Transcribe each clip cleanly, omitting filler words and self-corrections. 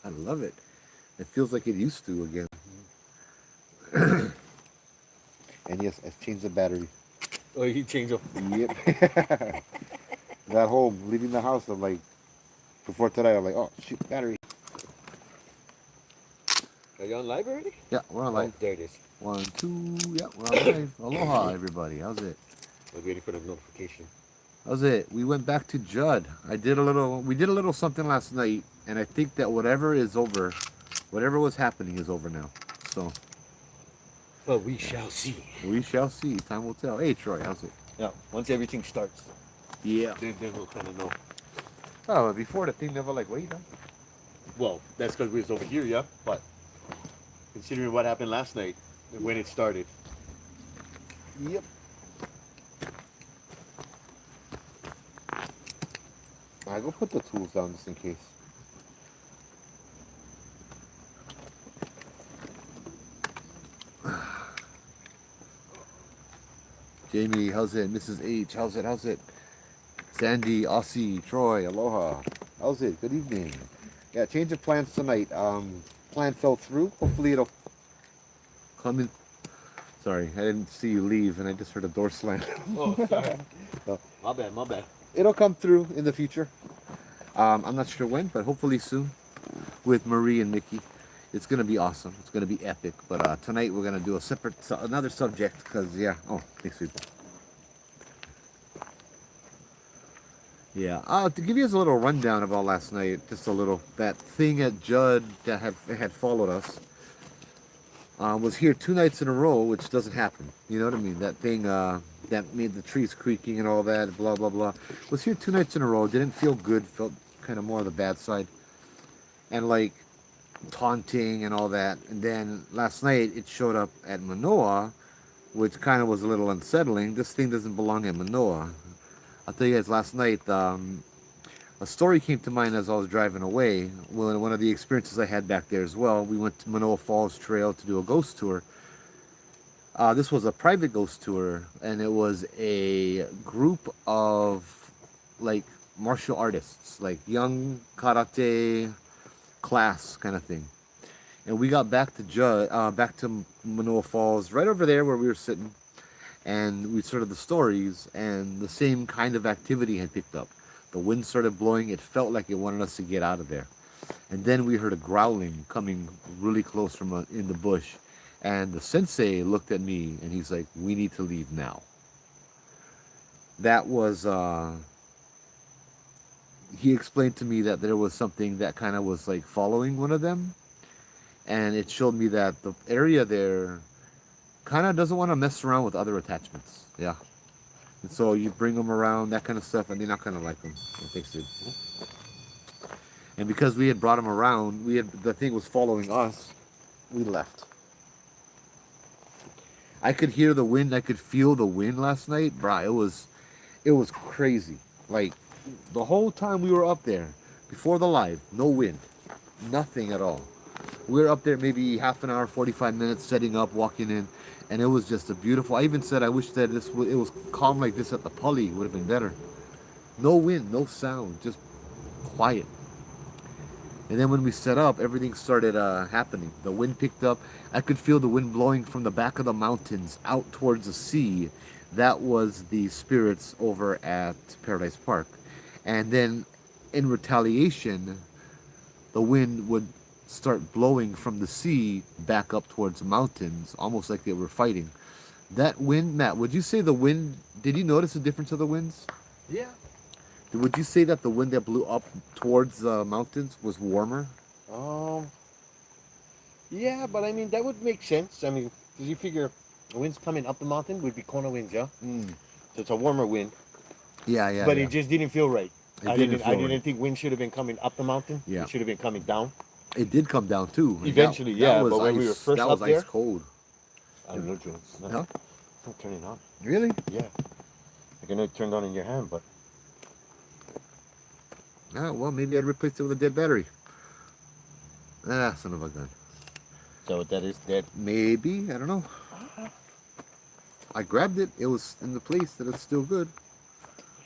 I love it. It feels like it used to again. And yes, I've changed the battery. Oh, you change them. Yep. Got home, leaving the house. I'm like, before today, I'm like, oh, shoot, battery. Are you on live already? Yeah, we're on Oh, live. there it is. One, two, yeah, we're on live. Aloha, everybody. How's it? I was waiting for the notification. How's it? We went back to Judd. We did a little something last night, and I think that whatever is over, whatever was happening is over now. So, But we yeah, shall see. we shall see. Time will tell. Hey, Troy, how's it? Yeah, once everything starts, Yeah. then we'll kind of know. Oh, before the thing never like, wait, huh? Well, that's because we was over here, yeah. But considering what happened last night, when it started, Yep. I go put the tools down just in case. Jamie, how's it? Mrs. H, how's it? How's it? Sandy, Aussie, Troy, aloha. How's it? Good evening. Yeah, change of plans tonight. Plan fell through. Hopefully it'll come in. Sorry, I didn't see you leave, and I just heard a door slam. oh, sorry, So, my bad, my bad. it'll come through in the future. I'm not sure when, but hopefully soon. With Marie and Mickey, it's gonna be awesome. It's gonna be epic. But tonight we're gonna do a separate, another subject, because yeah. Oh, thanks, people. Yeah. To give you a little rundown about last night, just a little that thing at Judd that had followed us was here 2 nights in a row, which doesn't happen. You know what I mean? That thing that made the trees creaking and all that, blah blah blah, was here 2 nights in a row. Didn't feel good. Felt kind of more on the bad side, and like taunting and all that. And then last night it showed up at Manoa, which kind of was a little unsettling. This thing doesn't belong at Manoa. I'll tell you guys, last night, a story came to mind as I was driving away. Well, one of the experiences I had back there as well. We went to Manoa Falls Trail to do a ghost tour. This was a private ghost tour, and it was a group of like martial artists, like young karate class kind of thing. And we got back to Manoa Falls, right over there where we were sitting, and we started the stories, and the same kind of activity had picked up. The wind started blowing. It felt like it wanted us to get out of there. And then we heard a growling coming really close from in the bush. And the sensei looked at me and he's like, "We need to leave now." That was, he explained to me that there was something that kind of was like following one of them. And it showed me that the area there kind of doesn't want to mess around with other attachments. Yeah. And so you bring them around, that kind of stuff, and they're not going to like them. Well, thanks, dude. And because we had brought them around, the thing was following us. We left. I could hear the wind. I could feel the wind last night, bruh. It was crazy. Like the whole time we were up there, before the live, no wind, nothing at all. We were up there maybe half an hour, 45 minutes, setting up, walking in, and it was just a beautiful. I even said I wish that it was calm like this at the Pully. Would have been better. No wind, no sound, just quiet. And then when we set up, everything started happening. The wind picked up. I could feel the wind blowing from the back of the mountains out towards the sea. That was the spirits over at Paradise Park. And then in retaliation, the wind would start blowing from the sea back up towards the mountains, almost like they were fighting. That wind, Matt, would you say the wind, did you notice the difference of the winds? Yeah. Would you say that the wind that blew up towards the mountains was warmer? Um. Yeah, but I mean that would make sense. I mean, because you figure the wind's coming up the mountain would be Kona winds, yeah. Mm. So it's a warmer wind. Yeah, yeah, But yeah. it just didn't feel right. It I didn't didn't. feel I didn't right. think wind should have been coming up the mountain. Yeah. It should have been coming down. It did come down too. And Eventually, yeah. was But when we were first that up was ice there, cold. I don't know, Jones. No, Huh? don't turn it on. Really? Yeah. I can know it turned on in your hand, but Ah, well, maybe I'd replace it with a dead battery. Ah, son of a gun. so that is dead. Maybe, I don't know. I grabbed it. It was in the place that it's still good.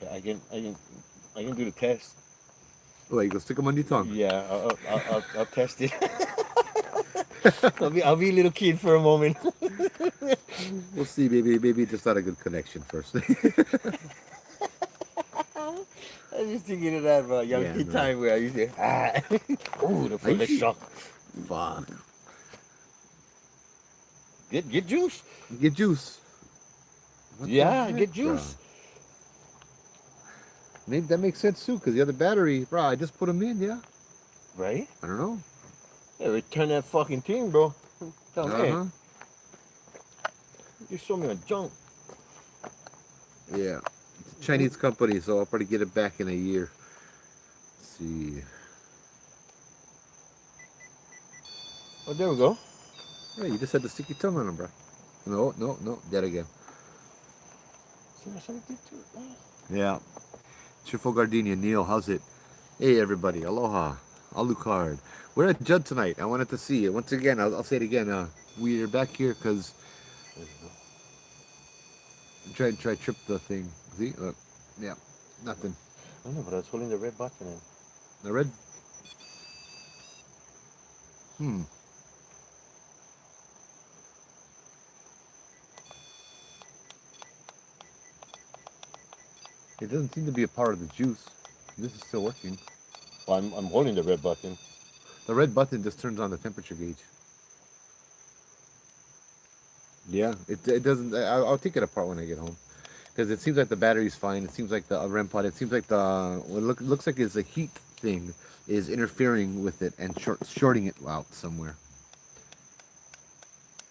Yeah, I can do the test. Well, you go stick them on your tongue. Yeah, I'll test it. I'll be a little kid for a moment. We'll see. Maybe just not a good connection first. I was just thinking of that young Yeah, kid no. time where I used to ooh, I the usually, shock. fuck. Get juice. Get juice. What the Yeah, heck, get bro? juice. Maybe that makes sense too, because the other battery, bro, I just put them in, yeah. Right? I don't know. Yeah, return that fucking thing, bro. Tell him, hey, Uh-huh. you sold me a junk. Yeah. It's a Chinese company, so I'll probably get it back in a year. Let's see. Oh, there we go. Yeah, you just had to stick your tongue on them, bro. No, that again. See, that's what I did to it, man. Yeah. Cheerful Gardenia, Neil, how's it? Hey, everybody. Aloha. Alucard. We're at Judd tonight. I wanted to see it. Once again, I'll say it again. We're back here because There you go. try trip the thing. See? Look. Yeah. Nothing. I know, but I was holding the red button in. The red. Hmm. It doesn't seem to be a part of the juice. This is still working. Well, I'm holding the red button. The red button just turns on the temperature gauge. Yeah, it doesn't. I'll take it apart when I get home, because it seems like the battery's fine. It seems like the REM pod. It seems like the what looks like it's a heat thing is interfering with it and shorting it out somewhere.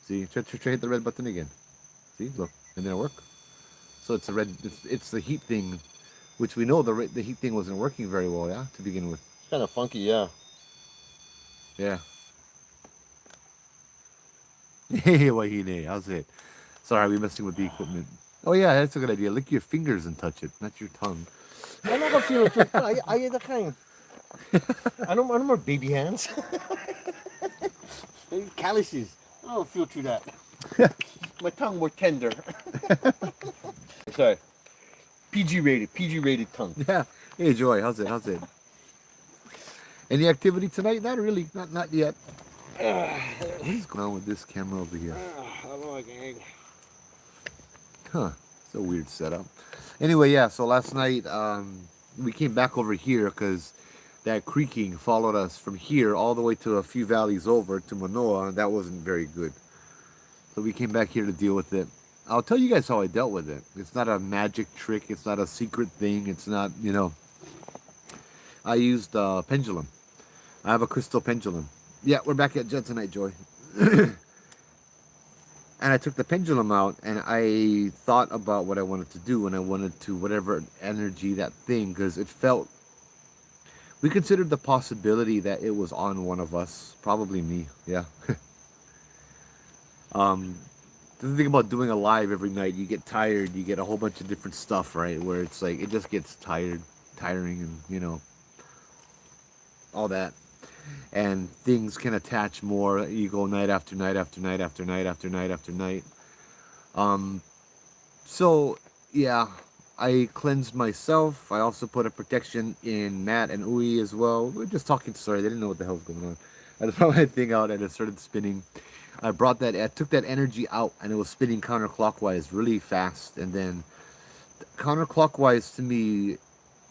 See, try hit the red button again. See, look, it didn't work. So it's a red. It's the heat thing, which we know the heat thing wasn't working very well. Yeah, to begin with. It's kind of funky, yeah. Yeah. Hey, Wahine, how's it? Sorry, we're messing with the equipment. Oh yeah, that's a good idea. Lick your fingers and touch it, not your tongue. I'm not gonna feel it. I the kind. I don't more baby hands. Calluses. I don't feel through that. My tongue more tender. Sorry. PG rated tongue. Yeah. Hey, Joy, how's it? How's it? Any activity tonight? Not really. Not yet. What is going on with this camera over here? Hello again. Huh. It's a weird setup. Anyway, yeah. So last night, we came back over here because that creaking followed us from here all the way to a few valleys over to Manoa, and that wasn't very good. So we came back here to deal with it. I'll tell you guys how I dealt with it. It's not a magic trick. It's not a secret thing. It's not, I used a pendulum. I have a crystal pendulum. Yeah, we're back at Jet tonight, Joy. And I took the pendulum out and I thought about what I wanted to do, and I wanted to whatever energy that thing, because it felt, we considered the possibility that it was on one of us, probably me. Yeah. The thing about doing a live every night, you get tired, you get a whole bunch of different stuff, right? Where it's like it just gets tiring, and all that, and things can attach more. You go night after night after night after night after night after night. Um, so yeah, I cleansed myself. I also put a protection in Matt and Ui as well. We were just talking. Sorry, they didn't know what the hell was going on. I just brought my thing out and it started spinning. I took that energy out, and it was spinning counterclockwise really fast. And then counterclockwise to me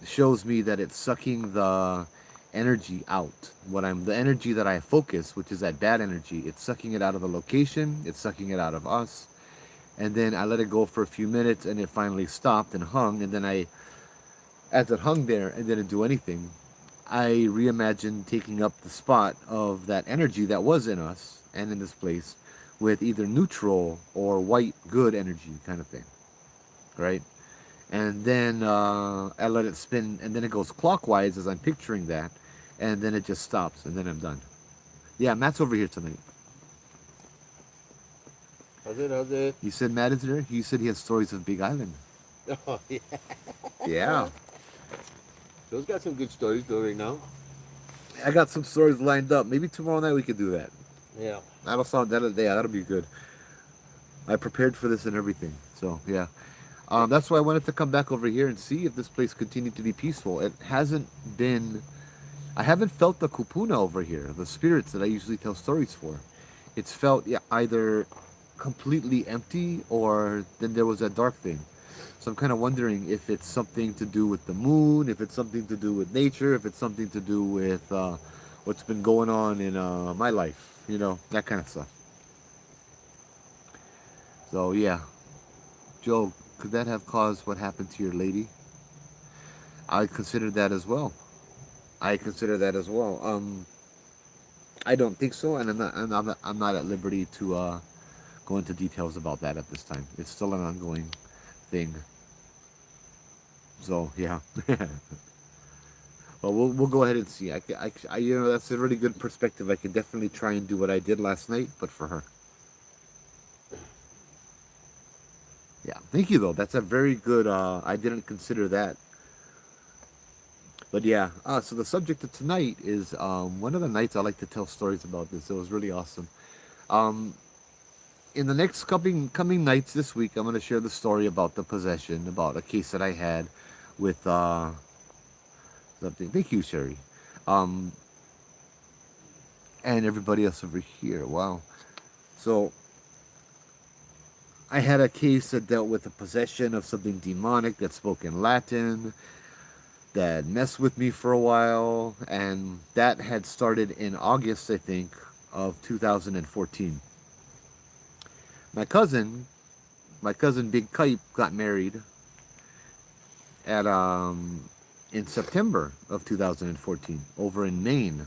shows me that it's sucking the energy out. The energy that I focus, which is that bad energy, it's sucking it out of the location, it's sucking it out of us. And then I let it go for a few minutes, and it finally stopped and hung. And then as it hung there and didn't do anything, I reimagined taking up the spot of that energy that was in us and in this place with either neutral or white good energy kind of thing, right? And then I let it spin, and then it goes clockwise as I'm picturing that, and then it just stops, and then I'm done. Yeah, Matt's over here tonight. How's it? You said Matt is there? He said he has stories of Big Island. Oh, yeah. Yeah. Joe's got some good stories though right now. I got some stories lined up. Maybe tomorrow night we could do that. Yeah. That'll be good. I prepared for this and everything. So yeah. That's why I wanted to come back over here and see if this place continued to be peaceful. It hasn't been I haven't felt the kupuna over here, the spirits that I usually tell stories for. It's felt, yeah, either completely empty or then there was that dark thing. So I'm kind of wondering if it's something to do with the moon, if it's something to do with nature, if it's something to do with what's been going on in my life, that kind of stuff. So yeah, Joe, could that have caused what happened to your lady? I consider that as well. I consider that as well. I don't think so, and I'm not at liberty to go into details about that at this time. It's still an ongoing thing. So yeah. Well, we'll go ahead and see. That's a really good perspective. I can definitely try and do what I did last night, but for her. Yeah, thank you though. That's a very good. I didn't consider that, but yeah. So the subject of tonight is one of the nights I like to tell stories about this. It was really awesome. Um, in the next coming nights this week, I'm going to share the story about the possession, about a case that I had with something. Thank you, Sherry, um, and everybody else over here. Wow. So I had a case that dealt with the possession of something demonic that spoke in Latin, that messed with me for a while, and that had started in August, I think, of 2014. My cousin, my cousin Big Kite, got married at in September of 2014 over in Maine.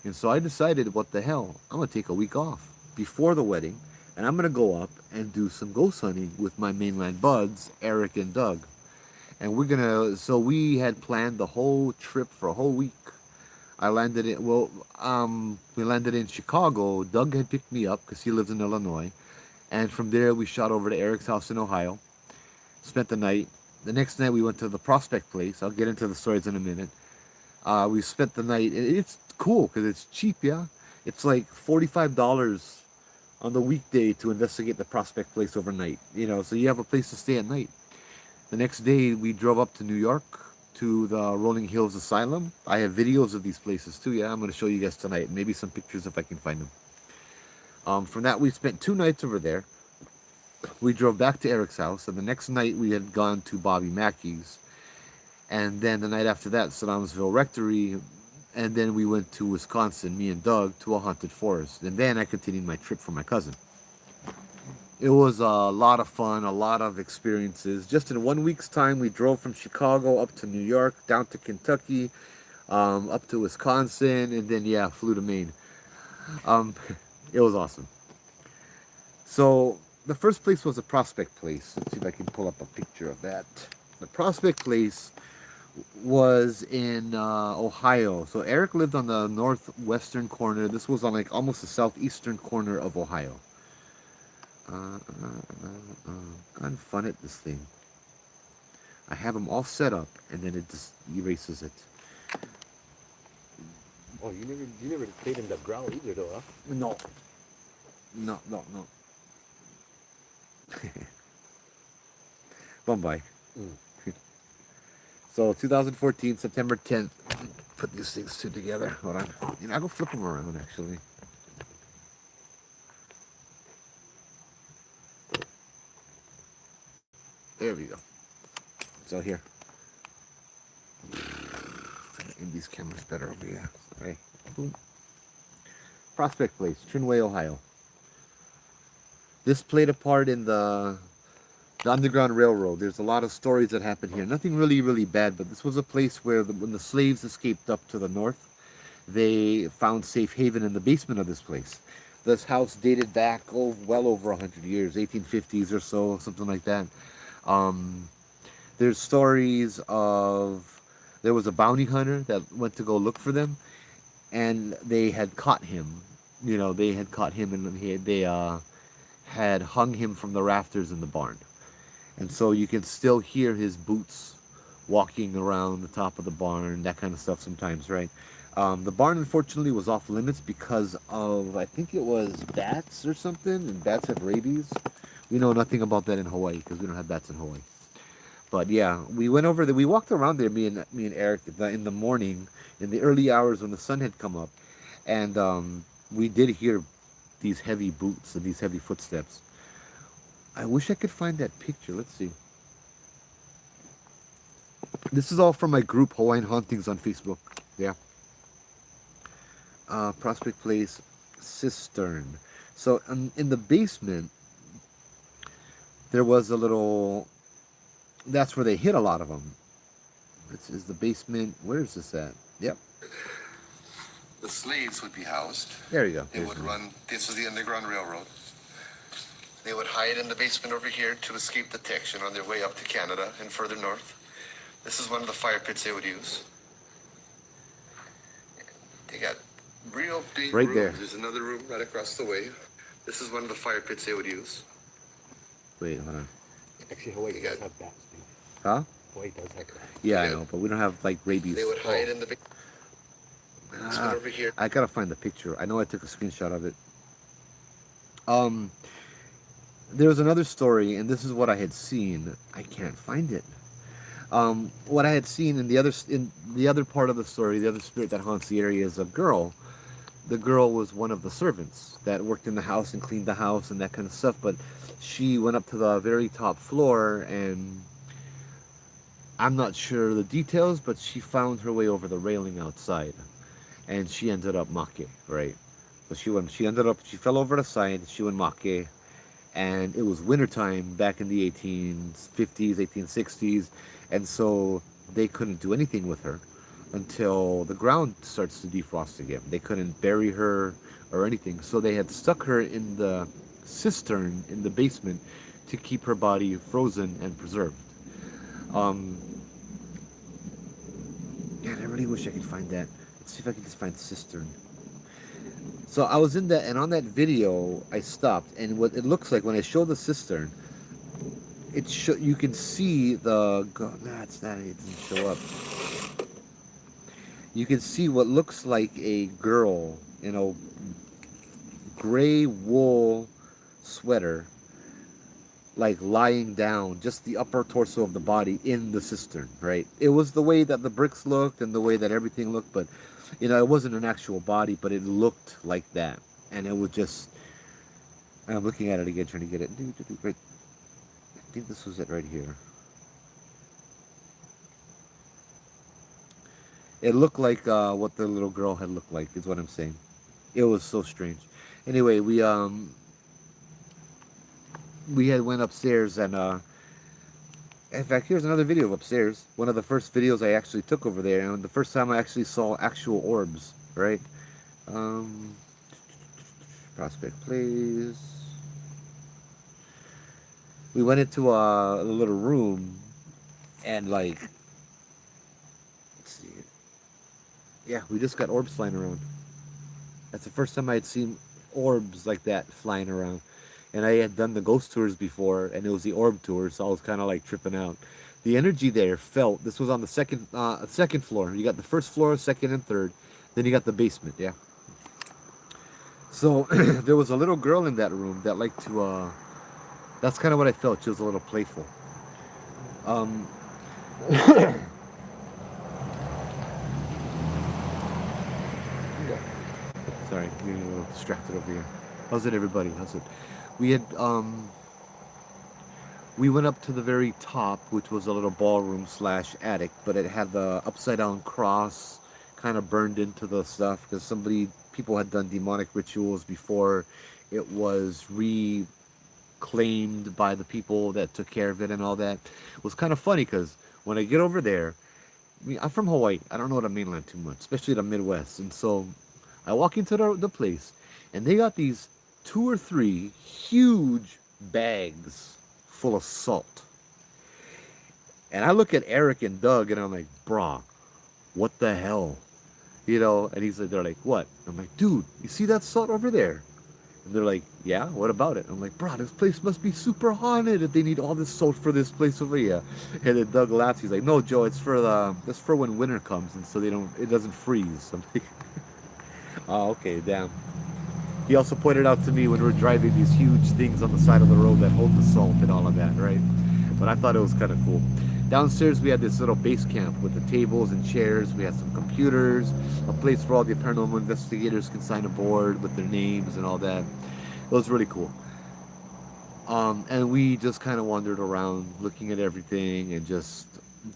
And so I decided, what the hell, I'm gonna take a week off before the wedding, and I'm gonna go up and do some ghost hunting with my mainland buds, Eric and Doug. And so we had planned the whole trip for a whole week. We landed in Chicago. Doug had picked me up because he lives in Illinois. And from there, we shot over to Eric's house in Ohio, spent the night. The next night, we went to the Prospect Place. I'll get into the stories in a minute. We spent the night. It's cool because it's cheap, yeah? It's like $45 on the weekday to investigate the Prospect Place overnight. So you have a place to stay at night. The next day, we drove up to New York to the Rolling Hills Asylum. I have videos of these places too. Yeah, I'm going to show you guys tonight. Maybe some pictures if I can find them. From that, we spent 2 nights over there. We drove back to Eric's house, and the next night we had gone to Bobby Mackeys. And then the night after that, Sedamsville Rectory. And then we went to Wisconsin, me and Doug, to a haunted forest. And then I continued my trip for my cousin. It was a lot of fun, a lot of experiences. Just in 1 week's time, we drove from Chicago up to New York, down to Kentucky, up to Wisconsin, and then, yeah, flew to Maine. Um, it was awesome. So the first place was a Prospect Place. Let's see if I can pull up a picture of that. The Prospect Place was in Ohio. So Eric lived on the northwestern corner. This was on like almost the southeastern corner of Ohio. Unfun at this thing. I have them all set up, and then it just erases it. Oh, you never played in the growl either, though, huh? No. No. Bombay. So 2014, September 10th. Put these things two together. Hold on. I'll go flip them around, actually. There we go. So here. In these cameras better over here. Right. Boom. Prospect Place, Trinway, Ohio. This played a part in the Underground Railroad. There's a lot of stories that happened here. Nothing really, really bad, but this was a place where when the slaves escaped up to the north, they found safe haven in the basement of this place. This house dated back well over 100 years, 1850s or so, something like that. There's stories of there was a bounty hunter that went to go look for them, and they had caught him. They had caught him, and they had hung him from the rafters in the barn. And so you can still hear his boots walking around the top of the barn, that kind of stuff sometimes, right? The barn, unfortunately, was off limits because of, I think it was bats or something, and bats have rabies. We know nothing about that in Hawaii because we don't have bats in Hawaii. But yeah, we went over there. We walked around there, me and Eric, in the morning, in the early hours when the sun had come up, and we did hear these heavy boots and these heavy footsteps. I wish I could find that picture. Let's see. This is all from my group Hawaiian Hauntings on Facebook. Yeah. Prospect Place cistern. So in the basement, there was a little. That's where they hid a lot of them. This is the basement. Where is this at? Yep. The slaves would be housed. There you go. They would run. This was the Underground Railroad. They would hide in the basement over here to escape detection on their way up to Canada and further north. This is one of the fire pits they would use. They got real big right rooms. There. There's another room right across the way. This is one of the fire pits they would use. Wait, hold on. Actually, Hawaii does have bats, dude. Huh? Hawaii does have bats. Yeah, I know, but we don't have like rabies. They would hide in the basement over here. I gotta find the picture. I know I took a screenshot of it. There was another story, and this is what I had seen. I can't find it. What I had seen in the other part of the story, the other spirit that haunts the area is a girl. The girl was one of the servants that worked in the house and cleaned the house and that kind of stuff. But she went up to the very top floor, and I'm not sure the details, but she found her way over the railing outside, and she ended up Mackey, right? So she fell over the side. She went Mackey. And it was wintertime back in the 1850s, 1860s, and so they couldn't do anything with her until the ground starts to defrost again. They couldn't bury her or anything, so they had stuck her in the cistern in the basement to keep her body frozen and preserved. Man, I really wish I could find that. Let's see if I can just find cistern. So I was in that, and on that video, I stopped, and what it looks like when I show the cistern, you can see the. Nah, it's not. It doesn't show up. You can see what looks like a girl in a gray wool sweater, like lying down, just the upper torso of the body in the cistern. Right? It was the way that the bricks looked and the way that everything looked, but. It wasn't an actual body, but it looked like that. And it was just... I'm looking at it again, trying to get it. Right. I think this was it right here. It looked like what the little girl had looked like, is what I'm saying. It was so strange. Anyway, we had went upstairs, and in fact, here's another video of upstairs. One of the first videos I actually took over there, and the first time I actually saw actual orbs, right? Prospect Place. We went into a little room, and like, let's see. Yeah, we just got orbs flying around. That's the first time I had seen orbs like that flying around. And I had done the ghost tours before, and it was the orb tour, so I was kind of like tripping out. The energy there felt. This was on the second floor. You got the first floor, second, and third. Then you got the basement. Yeah. So there was a little girl in that room that liked to. That's kind of what I felt. She was a little playful. Sorry, I'm getting a little distracted over here. How's it, everybody? How's it? We had we went up to the very top, which was a little ballroom / attic, but it had the upside down cross kind of burned into the stuff because people had done demonic rituals before it was reclaimed by the people that took care of it and all that. It was kind of funny because when I get over there, I'm from Hawaii. I don't know the mainland too much, especially the Midwest, and so I walk into the place, and they got these 2 or 3 huge bags full of salt. And I look at Eric and Doug, and I'm like, brah, what the hell? And they're like, what? I'm like, dude, you see that salt over there? And they're like, yeah, what about it? I'm like, brah, this place must be super haunted if they need all this salt for this place over here. And then Doug laughs. He's like, no, Joe, it's for when winter comes, and so it doesn't freeze. I'm like, oh, okay, damn. He also pointed out to me when we were driving these huge things on the side of the road that hold the salt and all of that, right? But I thought it was kind of cool. Downstairs, we had this little base camp with the tables and chairs. We had some computers, a place where all the paranormal investigators can sign a board with their names and all that. It was really cool. And we just kind of wandered around looking at everything and just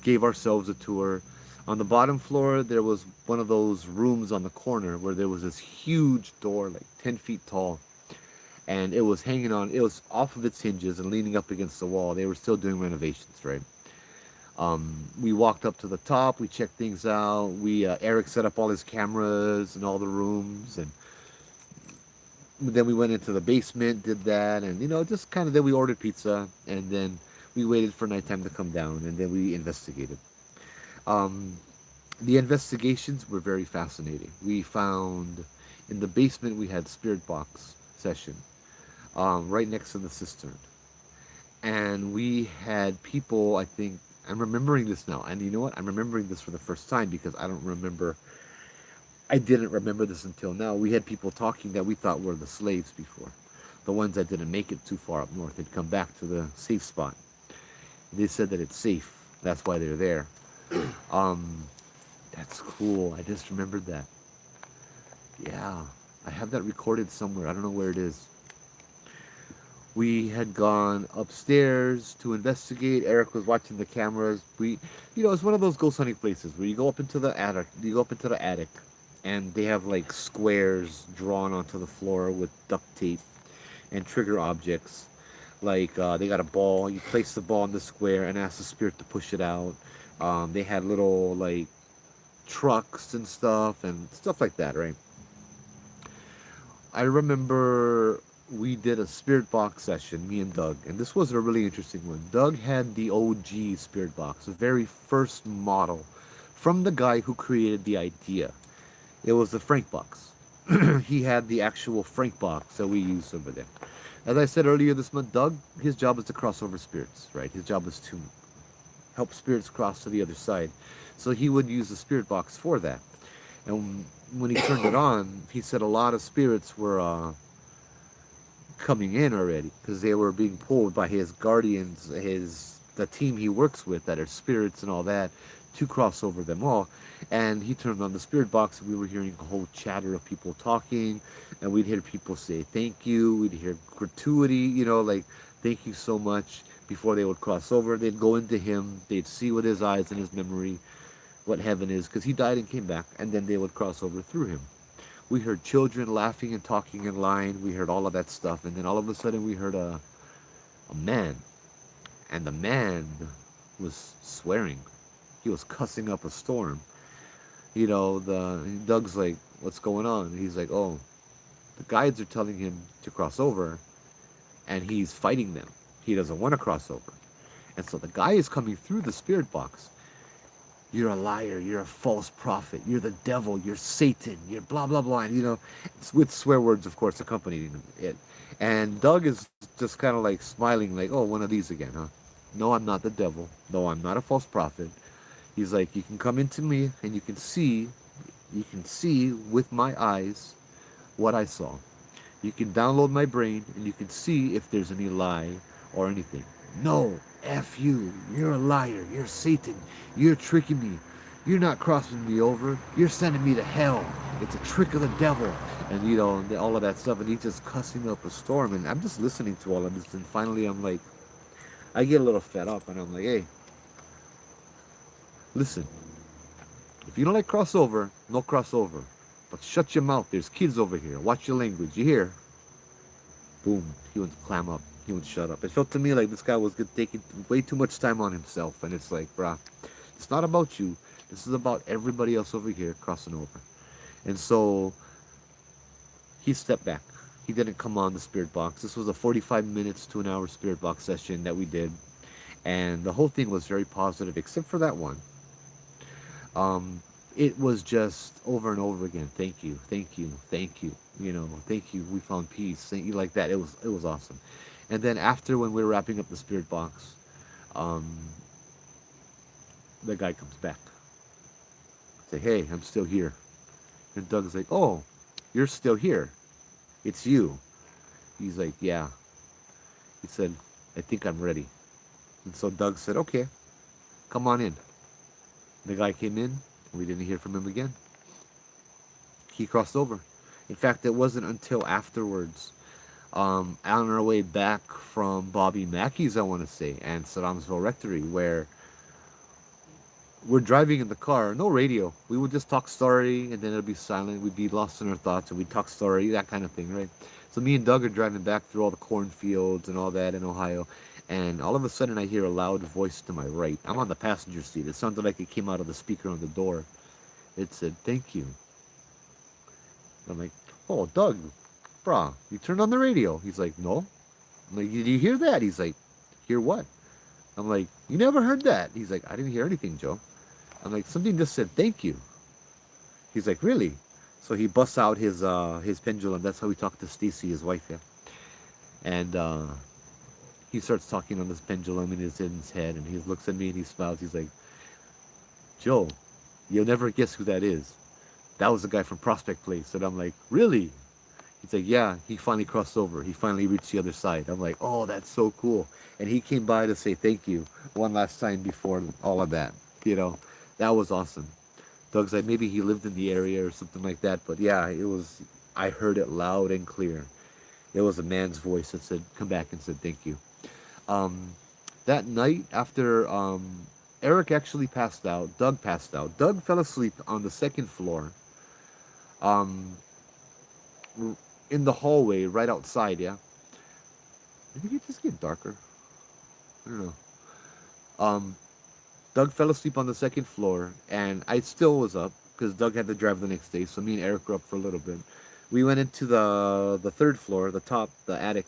gave ourselves a tour. On the bottom floor, there was one of those rooms on the corner where there was this huge door, like 10 feet tall. And it was hanging on, it was off of its hinges and leaning up against the wall. They were still doing renovations, right? We walked up to the top, we checked things out. Eric set up all his cameras in all the rooms, and then we went into the basement, did that, and just kind of then we ordered pizza, and then we waited for nighttime to come down, and then we investigated. Um, the investigations were very fascinating. We found in the basement we had spirit box session right next to the cistern, and we had people. I think I'm remembering this now, and you know what? I'm remembering this for the first time because I didn't remember this until now. We had people talking that we thought were the slaves before. The ones that didn't make it too far up north had come back to the safe spot. They said that it's safe. That's why they're there. Um, that's cool. I just remembered that. Yeah, I have that recorded somewhere. I don't know where it is. We had gone upstairs to investigate. Eric was watching the cameras. It's one of those ghost hunting places where you go up into the attic. You go up into the attic, and they have like squares drawn onto the floor with duct tape and trigger objects. Like they got a ball. You place the ball in the square and ask the spirit to push it out. They had little like trucks and stuff like that, right? I remember we did a spirit box session, me and Doug, and this was a really interesting one. Doug had the OG spirit box, the very first model from the guy who created the idea. It was the Frank box. He had the actual Frank box that we used over there. As I said earlier this month, Doug, his job is to cross over spirits, right? His job is to help spirits cross to the other side. So he would use the spirit box for that. And when he turned it on, he said a lot of spirits were coming in already because they were being pulled by his guardians, the team he works with that are spirits and all that, to cross over them all. And he turned on the spirit box, and we were hearing a whole chatter of people talking, and we'd hear people say thank you. We'd hear gratuity, like thank you so much before they would cross over. They'd go into him, they'd see with his eyes and his memory what heaven is because he died and came back, and then they would cross over through him. We heard children laughing and talking in line. We heard all of that stuff, and then all of a sudden we heard a man, and the man was swearing. He was cussing up a storm. The Doug's like, "What's going on?" And he's like, "Oh, the guides are telling him to cross over, and he's fighting them. He doesn't want to cross over." And so the guy is coming through the spirit box. "You're a liar. You're a false prophet. You're the devil. You're Satan. You're blah, blah, blah." And, it's with swear words, of course, accompanying it. And Doug is just kind of like smiling, like, "Oh, one of these again, huh? No, I'm not the devil. No, I'm not a false prophet." He's like, "You can come into me and you can see with my eyes what I saw. You can download my brain and you can see if there's any lie or anything. No, F you. You're a liar. You're Satan. You're tricking me. You're not crossing me over. You're sending me to hell. It's a trick of the devil." And, all of that stuff. And he's just cussing up a storm. And I'm just listening to all of this. And finally, I'm like, I get a little fed up. And I'm like, "Hey, listen. If you don't like crossover, no crossover. But shut your mouth. There's kids over here. Watch your language. You hear?" Boom. He went to clam up. He would shut up. It felt to me like this guy was taking way too much time on himself. And it's like, bruh, it's not about you. This is about everybody else over here crossing over. And so he stepped back. He didn't come on the spirit box. This was a 45 minutes to an hour spirit box session that we did. And the whole thing was very positive, except for that one. It was just over and over again. Thank you, thank you, thank you. Thank you. We found peace. Thank you, like that. It was awesome. And then after, when we were wrapping up the spirit box, um, the guy comes back. Say, "Hey, I'm still here." And Doug's like, "Oh, you're still here. It's you." He's like, "Yeah." He said, "I think I'm ready." And so Doug said, "Okay." Come on in. The guy came in. We didn't hear from him again. He crossed over. In fact, it wasn't until afterwards, on our way back from Bobby Mackey's, I want to say, and Sedamsville Rectory, where we're driving in the car, no radio. We would just talk story, and then it'd be silent. We'd be lost in our thoughts, and we'd talk story, that kind of thing, right? So me and Doug are driving back through all the cornfields and all that in Ohio, and all of a sudden I hear a loud voice to my right. I'm on the passenger seat. It sounded like it came out of the speaker on the door. It said, "Thank you." I'm like, "Oh, Doug, brah, you turned on the radio." He's like, "No." I'm like, "Did you hear that?" He's like, "Hear what?" I'm like, "You never heard that." He's like, "I didn't hear anything, Joe." I'm like, "Something just said thank you." He's like, "Really?" So he busts out his pendulum. That's how he talked to Stacy, his wife, yeah. And he starts talking on this pendulum in his head, and he looks at me and he smiles. He's like, "Joe, you'll never guess who that is. That was the guy from Prospect Place." And I'm like, "Really?" He's like, "Yeah, he finally crossed over. He finally reached the other side." I'm like, "Oh, that's so cool." And he came by to say thank you one last time before all of that. You know, that was awesome. Doug's like, maybe he lived in the area or something like that. But yeah, it was, I heard it loud and clear. It was a man's voice that said, come back and said thank you. Um, that night after Eric actually passed out, Doug passed out. Doug fell asleep on the second floor. Um, in the hallway right outside, yeah. Maybe it just get darker. I don't know. Um, Doug fell asleep on the second floor, and I still was up because Doug had to drive the next day. So me and Eric were up for a little bit. We went into the third floor, the top, the attic,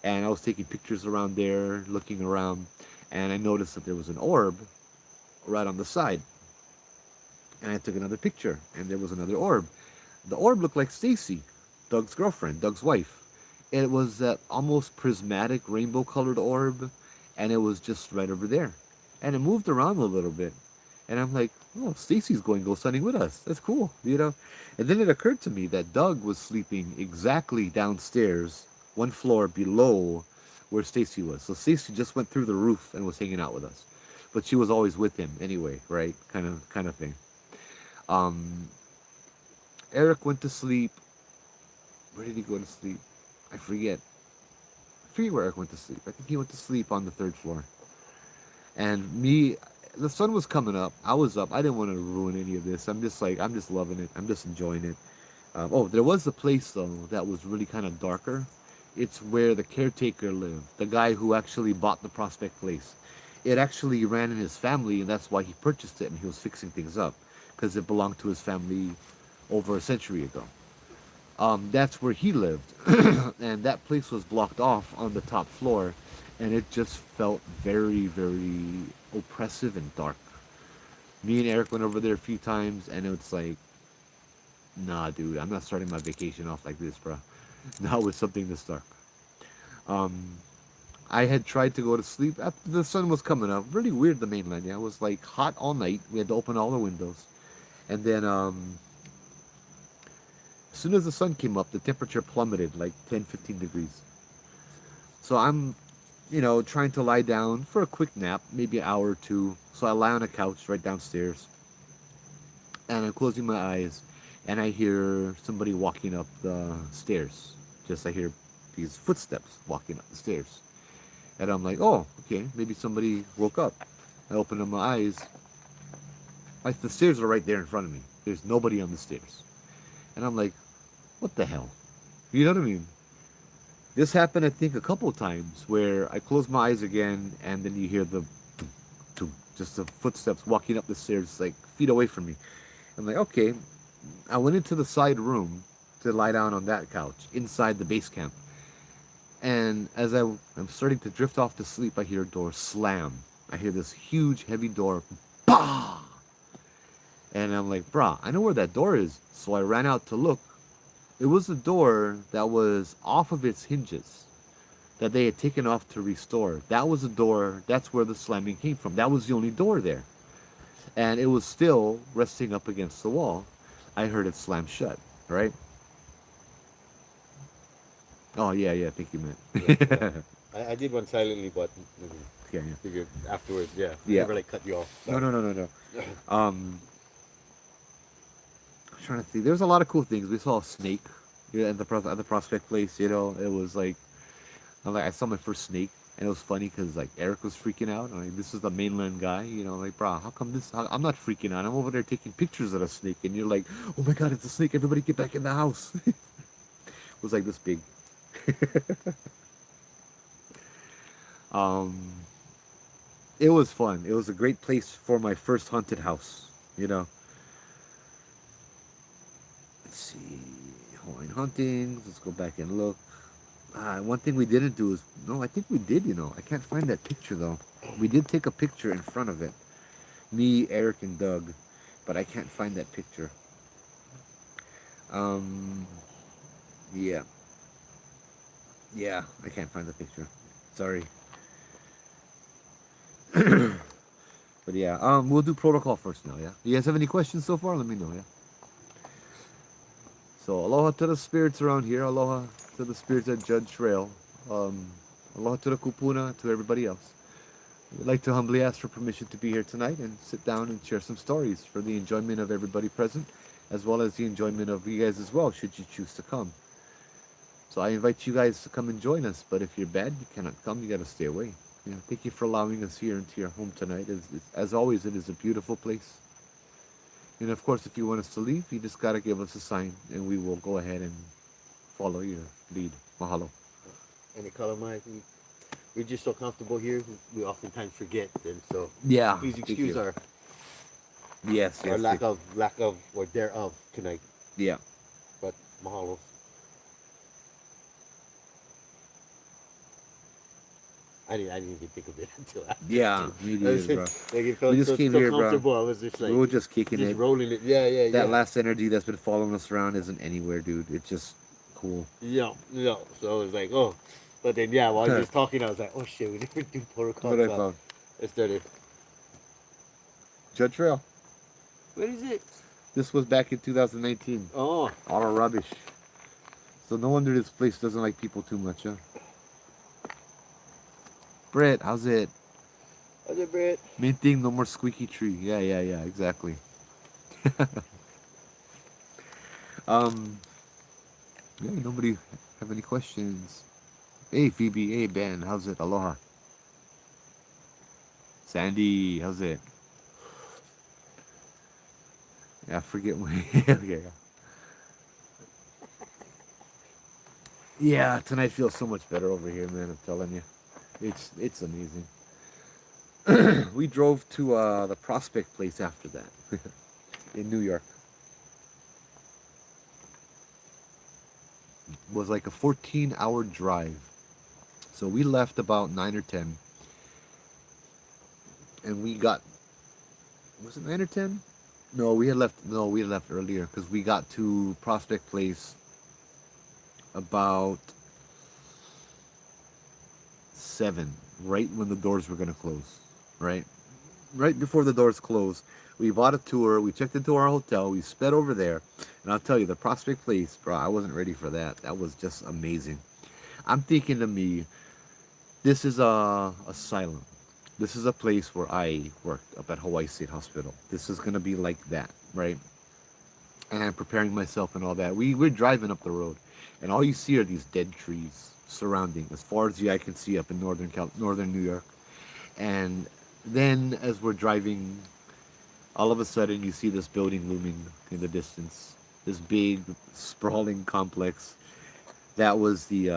and I was taking pictures around there, looking around, and I noticed that there was an orb right on the side. And I took another picture, and there was another orb. The orb looked like Stacy, Doug's girlfriend, Doug's wife. It was that almost prismatic rainbow colored orb, and it was just right over there. And it moved around a little bit. And I'm like, oh, Stacy's going ghost hunting with us. That's cool, you know? And then it occurred to me that Doug was sleeping exactly downstairs, one floor below where Stacy was. So Stacy just went through the roof and was hanging out with us. But she was always with him anyway, right? Kind of thing. Um, Eric went to sleep. Where did he go to sleep? I forget. I forget where Eric went to sleep. I think he went to sleep on the third floor. And me, the sun was coming up. I was up. I didn't want to ruin any of this. I'm just like, I'm just loving it. I'm just enjoying it. Oh, there was a place though that was really kind of darker. It's where the caretaker lived, the guy who actually bought the Prospect Place. It actually ran in his family, and that's why he purchased it, and he was fixing things up because it belonged to his family over a century ago. That's where he lived, and that place was blocked off on the top floor, and it just felt very, very oppressive and dark. Me and Eric went over there a few times, and it's like, nah, dude, I'm not starting my vacation off like this, bro. Not with something this dark. Um, I had tried to go to sleep after the sun was coming up. Really weird, the mainland. Yeah, it was like hot all night. We had to open all the windows, and then as soon as the sun came up, the temperature plummeted like 10, 15 degrees. So I'm, trying to lie down for a quick nap, maybe an hour or two. So I lie on a couch right downstairs, and I'm closing my eyes, and I hear somebody walking up the stairs. Just I hear these footsteps walking up the stairs, and I'm like, oh, okay, maybe somebody woke up. I open up my eyes. Like the stairs are right there in front of me. There's nobody on the stairs, and I'm like, what the hell? You know what I mean? This happened, I think, a couple of times where I close my eyes again, and then you hear the just the footsteps walking up the stairs, like feet away from me. I'm like, okay. I went into the side room to lie down on that couch inside the base camp. And as I'm starting to drift off to sleep, I hear a door slam. I hear this huge, heavy door. Bah! And I'm like, brah, I know where that door is. So I ran out to look. It was a door that was off of its hinges that they had taken off to restore. That was a door, that's where the slamming came from. That was the only door there. And it was still resting up against the wall. I heard it slam shut, right? Oh, yeah, thank you, Yeah, yeah. man. I did one silently, but Yeah, yeah. Figured afterwards, yeah. I Yeah. never like cut you off. No, Sorry. no, no, no, no. Um, I'm trying to think. There's a lot of cool things. We saw a snake, yeah, at the prospect place. You know, it was like I saw my first snake, and it was funny because like Eric was freaking out. I'm like, this is the mainland guy. You know, like, bro, how come this? I'm not freaking out. I'm over there taking pictures of a snake, and you're like, oh my god, it's a snake! Everybody get back in the house. It was like this big. um, it was fun. It was a great place for my first haunted house. You know, let's see, Hawaiian hauntings. Let's go back and look. One thing we didn't do is no, I think we did. You know, I can't find that picture though. We did take a picture in front of it. Me, Eric, and Doug, but I can't find that picture. Um, yeah, yeah, I can't find the picture. Sorry, but yeah, we'll do protocol first now. Yeah, you guys have any questions so far? Let me know. Yeah. So aloha to the spirits around here. Aloha to the spirits at Judge Trail. Um, aloha to the kupuna. To everybody else. We'd like to humbly ask for permission to be here tonight and sit down and share some stories for the enjoyment of everybody present, as well as the enjoyment of you guys as well, should you choose to come. So I invite you guys to come and join us, but if you're bad, you cannot come, you gotta stay away. You know, thank you for allowing us here into your home tonight. As always, it is a beautiful place. And of course, if you want us to leave, you just gotta give us a sign, and we will go ahead and follow your lead. Mahalo. Any color, Mike? We're just so comfortable here. We oftentimes forget, and so Yeah. please excuse Yes, our yes. lack of or thereof tonight. Yeah. But mahalo. I didn't even think of it until after. Yeah, me I was neither, bro. like it felt We just so, came so here, bro. comfortable. I was just like We were just kicking just it. rolling it. Yeah, yeah, That yeah. last energy that's been following us around isn't anywhere, dude. It's just cool. Yeah, yeah. So I was like, oh. But then yeah, while you was talking, I was like, oh shit, we never do protocol. What I So found. I started. Judge Trail. What is it? This was back in 2019. Oh, All our rubbish. So no wonder this place doesn't like people too much, huh? Brett, how's it? how's it, Brett? Main thing, no more squeaky tree. Yeah, yeah, yeah, exactly. um, yeah, nobody have any questions? Hey, Phoebe. Hey, Ben. How's it? Aloha. Sandy, how's it? Yeah, I forget when. Okay. Yeah, tonight feels so much better over here, man. I'm telling you, it's amazing. We drove to the Prospect place after that in New York. It was like a 14-hour drive. So we left about 9 or 10, and we got, was it 9 or 10? No, we had left. No, we had left earlier because we got to Prospect Place about 7, right when the doors were gonna close. Right before the doors closed, we bought a tour. We checked into our hotel. We sped over there, and I'll tell you, the Prospect Place, bro. I wasn't ready for that. That was just amazing. I'm thinking to me, this is a asylum. This is a place where I worked up at Hawaii State Hospital. This is gonna be like that, right? And I'm preparing myself and all that. We're driving up the road, and all you see are these dead trees surrounding, as far as the eye can see, up in northern New York. And then, as we're driving, all of a sudden you see this building looming in the distance. This big, sprawling complex. That was the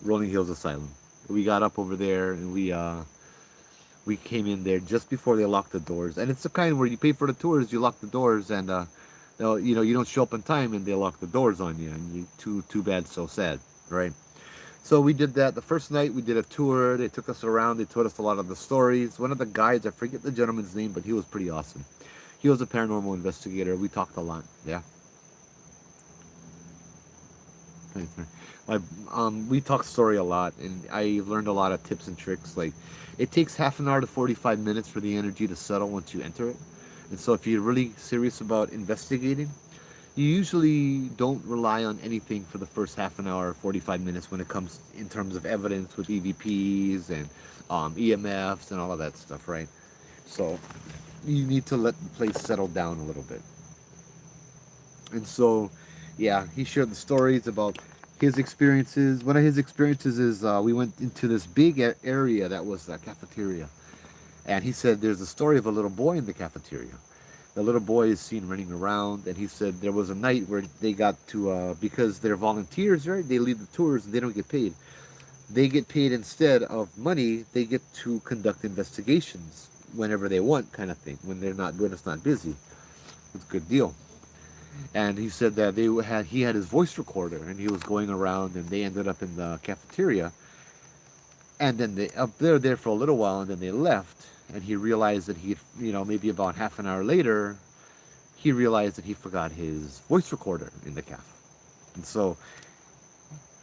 Rolling Hills Asylum. We got up over there, and we came in there just before they locked the doors. And it's the kind where you pay for the tours, you lock the doors, and you don't show up on time, and they lock the doors on you, and too bad, so sad, right? So we did that. The first night we did a tour. They took us around. They told us a lot of the stories. One of the guides, I forget the gentleman's name, but he was pretty awesome. He was a paranormal investigator. We talked a lot. Yeah. We talked story a lot, and I learned a lot of tips and tricks. Like, it takes half an hour to 45 minutes for the energy to settle once you enter it. And so if you're really serious about investigating, You usually don't rely on anything for the first half an hour or 45 minutes when it comes in terms of evidence with EVPs and EMFs and all of that stuff, right? So you need to let the place settle down a little bit. And so, yeah, he shared the stories about his experiences. One of his experiences is we went into this big area that was a cafeteria. And he said there's a story of a little boy in the cafeteria. The little boy is seen running around, and he said there was a night where they got to, because they're volunteers, right? They lead the tours and they don't get paid. They get paid instead of money, they get to conduct investigations whenever they want, kind of thing, when it's not busy. It's a good deal. And he said that he had his voice recorder and he was going around and they ended up in the cafeteria and then they were there for a little while and then they left and he realized that maybe about half an hour later he realized that he forgot his voice recorder in the caf. And so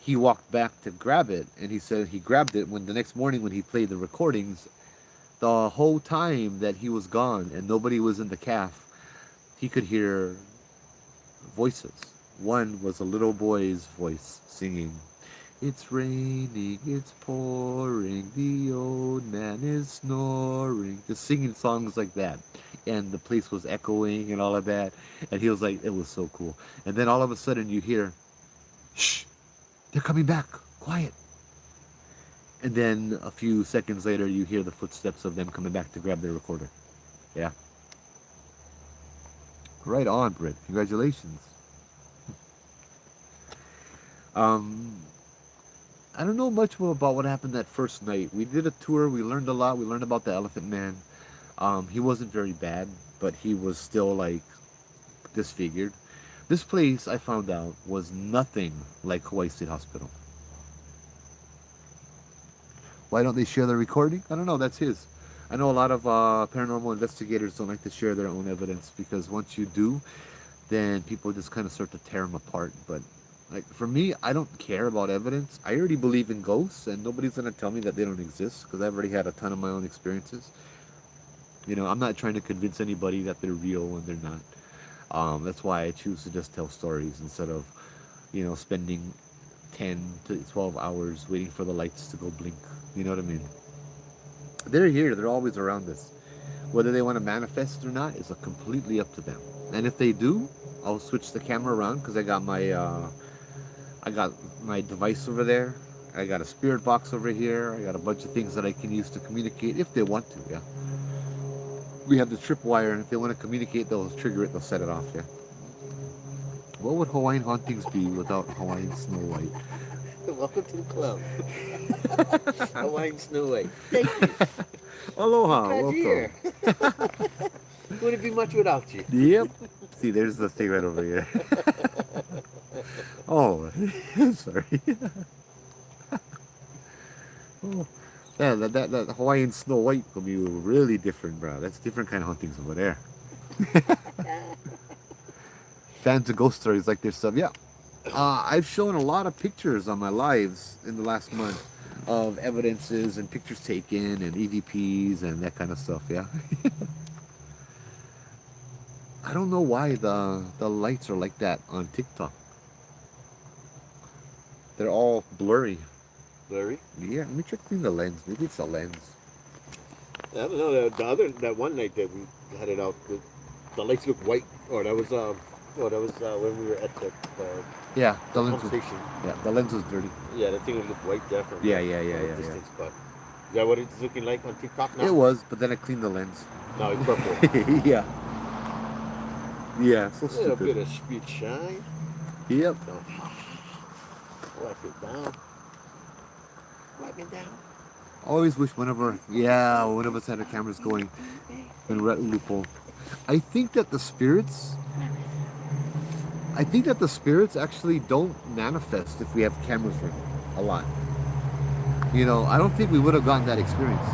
he walked back to grab it and he said he grabbed it when the next morning when he played the recordings, the whole time that he was gone and nobody was in the caf, he could hear voices. One was a little boy's voice singing, "It's raining, it's pouring, the old man is snoring." Just singing songs like that. And the place was echoing and all of that. And he was like, it was so cool. And then all of a sudden you hear, "Shh, they're coming back, quiet." And then a few seconds later you hear the footsteps of them coming back to grab their recorder. Yeah. Right on, Britt. Congratulations. Um, I don't know much about what happened that first night. We did a tour. We learned a lot. We learned about the Elephant Man. He wasn't very bad, but he was still like disfigured. This place, I found out, was nothing like Hawaii State Hospital. Why don't they share the recording? I don't know. That's his. I know a lot of paranormal investigators don't like to share their own evidence because once you do, then people just kind of start to tear them apart. But like for me, I don't care about evidence. I already believe in ghosts, and nobody's gonna tell me that they don't exist because I've already had a ton of my own experiences. I'm not trying to convince anybody that they're real when they're not. That's why I choose to just tell stories instead of, spending 10 to 12 hours waiting for the lights to go blink. You know what I mean? They're here. They're always around us. Whether they want to manifest or not is completely up to them. And if they do, I'll switch the camera around because I got my device over there. I got a spirit box over here. I got a bunch of things that I can use to communicate if they want to. Yeah. We have the tripwire, and if they want to communicate, they'll trigger it. They'll set it off. Yeah. What would Hawaiian hauntings be without Hawaiian Snow White? Welcome to the club. Hawaiian Snow White. Thank you. Aloha. Glad Welcome. you're here. Wouldn't be much without you. Yep. See, there's the thing right over here. Oh, sorry. Oh, yeah, that Hawaiian Snow White will be really different, bro. That's different kind of hauntings over there. Fans of ghost stories like their stuff. Yeah. I've shown a lot of pictures on my lives in the last month of evidences and pictures taken and EVPs and that kind of stuff. Yeah. I don't know why the lights are like that on TikTok. They're all blurry. Blurry? Yeah, let me check in the lens. Maybe it's a lens. I don't know. That one night that we had it out, the lights looked white. Or that was when we were at the Yeah, the lens pump was, station. yeah, the lens was dirty. Yeah, that thing would look white there from Yeah, from a distance. But is that what it's looking like on TikTok now? It was, but then I cleaned the lens. No, it's purple. Yeah. Yeah, so A little bit stupid. of speed shine. Yep. So, wipe it down. Wipe it down. I always wish one of us had our cameras going in red loophole. I think that the spirits actually don't manifest if we have cameras running a lot. I don't think we would have gotten that experience.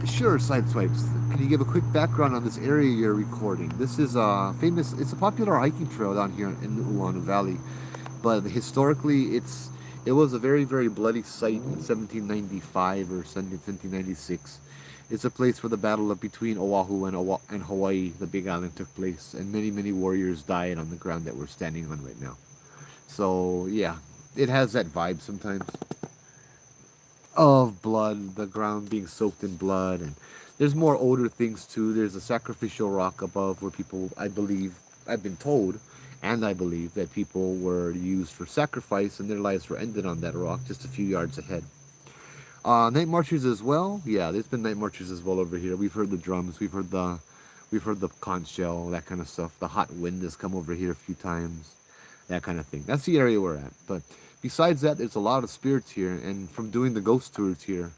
Sure, Sideswipes. Can you give a quick background on this area you're recording? This is it's a popular hiking trail down here in the Ulanu Valley. But historically, it was a very, very bloody site in 1795 or 1796. It's a place where the battle between Oahu and Hawaii, the Big Island, took place, and many, many warriors died on the ground that we're standing on right now. So yeah, it has that vibe sometimes of blood, the ground being soaked in blood, and there's more older things too. There's a sacrificial rock above where people, I believe, I've been told, and I believe that people were used for sacrifice and their lives were ended on that rock just a few yards ahead. Night marches as well. Yeah, there's been night marches as well over here. We've heard the drums. We've heard the conch shell, that kind of stuff. The hot wind has come over here a few times, that kind of thing. That's the area we're at. But besides that, there's a lot of spirits here. And from doing the ghost tours here,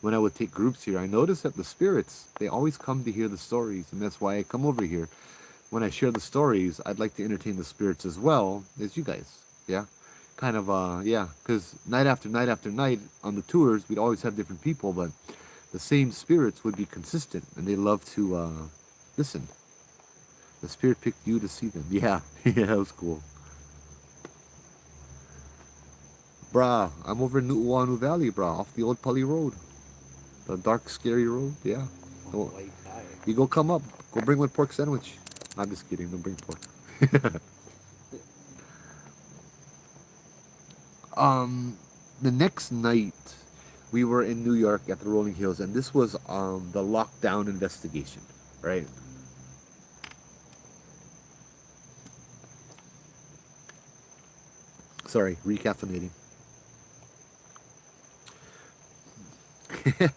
when I would take groups here, I noticed that the spirits, they always come to hear the stories. And that's why I come over here. When I share the stories, I'd like to entertain the spirits as well as you guys. Yeah, kind of yeah, because night after night after night on the tours, we'd always have different people, but the same spirits would be consistent, and they love to listen. The spirit picked you to see them. Yeah, yeah, that was cool. Brah, I'm over in Nu'uanu Valley, brah, off the old Pali Road. The dark, scary road, yeah. Oh, White eye. you go come up, go bring one pork sandwich. I'm just kidding, don't bring pork. um, the next night, we were in New York at the Rolling Hills, and this was the lockdown investigation, right? Sorry, recaffeinating.